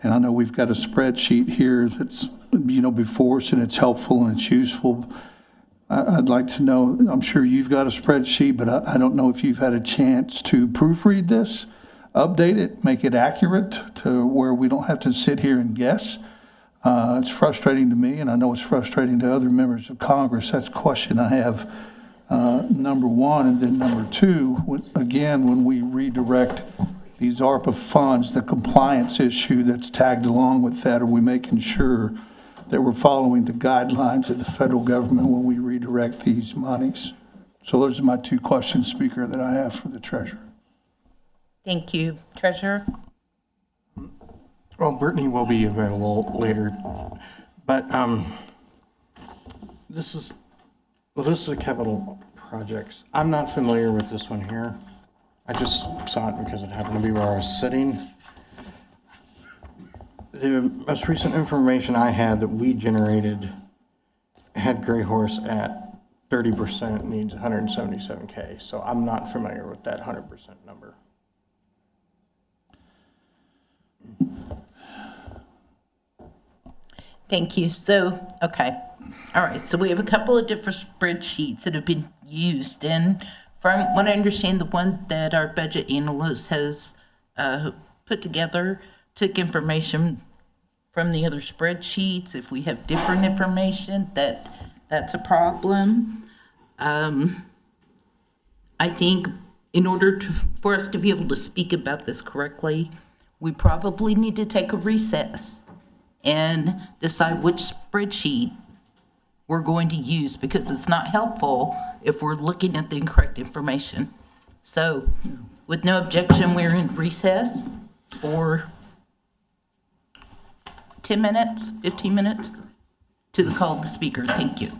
and I know we've got a spreadsheet here that's, before us, and it's helpful and it's useful. I'd like to know, I'm sure you've got a spreadsheet, but I don't know if you've had a chance to proofread this, update it, make it accurate to where we don't have to sit here and guess. It's frustrating to me, and I know it's frustrating to other members of Congress. That's a question I have, number one. And then number two, when we redirect these ARPA funds, the compliance issue that's tagged along with that, are we making sure that we're following the guidelines of the federal government when we redirect these monies? So those are my 2 questions, Speaker, that I have for the treasurer. Thank you, Treasurer. Well, Brittany will be available later, but this is a capital projects. I'm not familiar with this one here. I just saw it because it happened to be where I was sitting. The most recent information I had that we generated had Gray Horse at 30% needs 177K. So I'm not familiar with that 100% number. Thank you. So, okay. All right, so we have a couple of different spreadsheets that have been used, and from what I understand, the one that our budget analyst has put together took information from the other spreadsheets. If we have different information, that's a problem. I think in order for us to be able to speak about this correctly, we probably need to take a recess and decide which spreadsheet we're going to use, because it's not helpful if we're looking at the incorrect information. So with no objection, we're in recess for 10 minutes, 15 minutes to the call of the speaker. Thank you.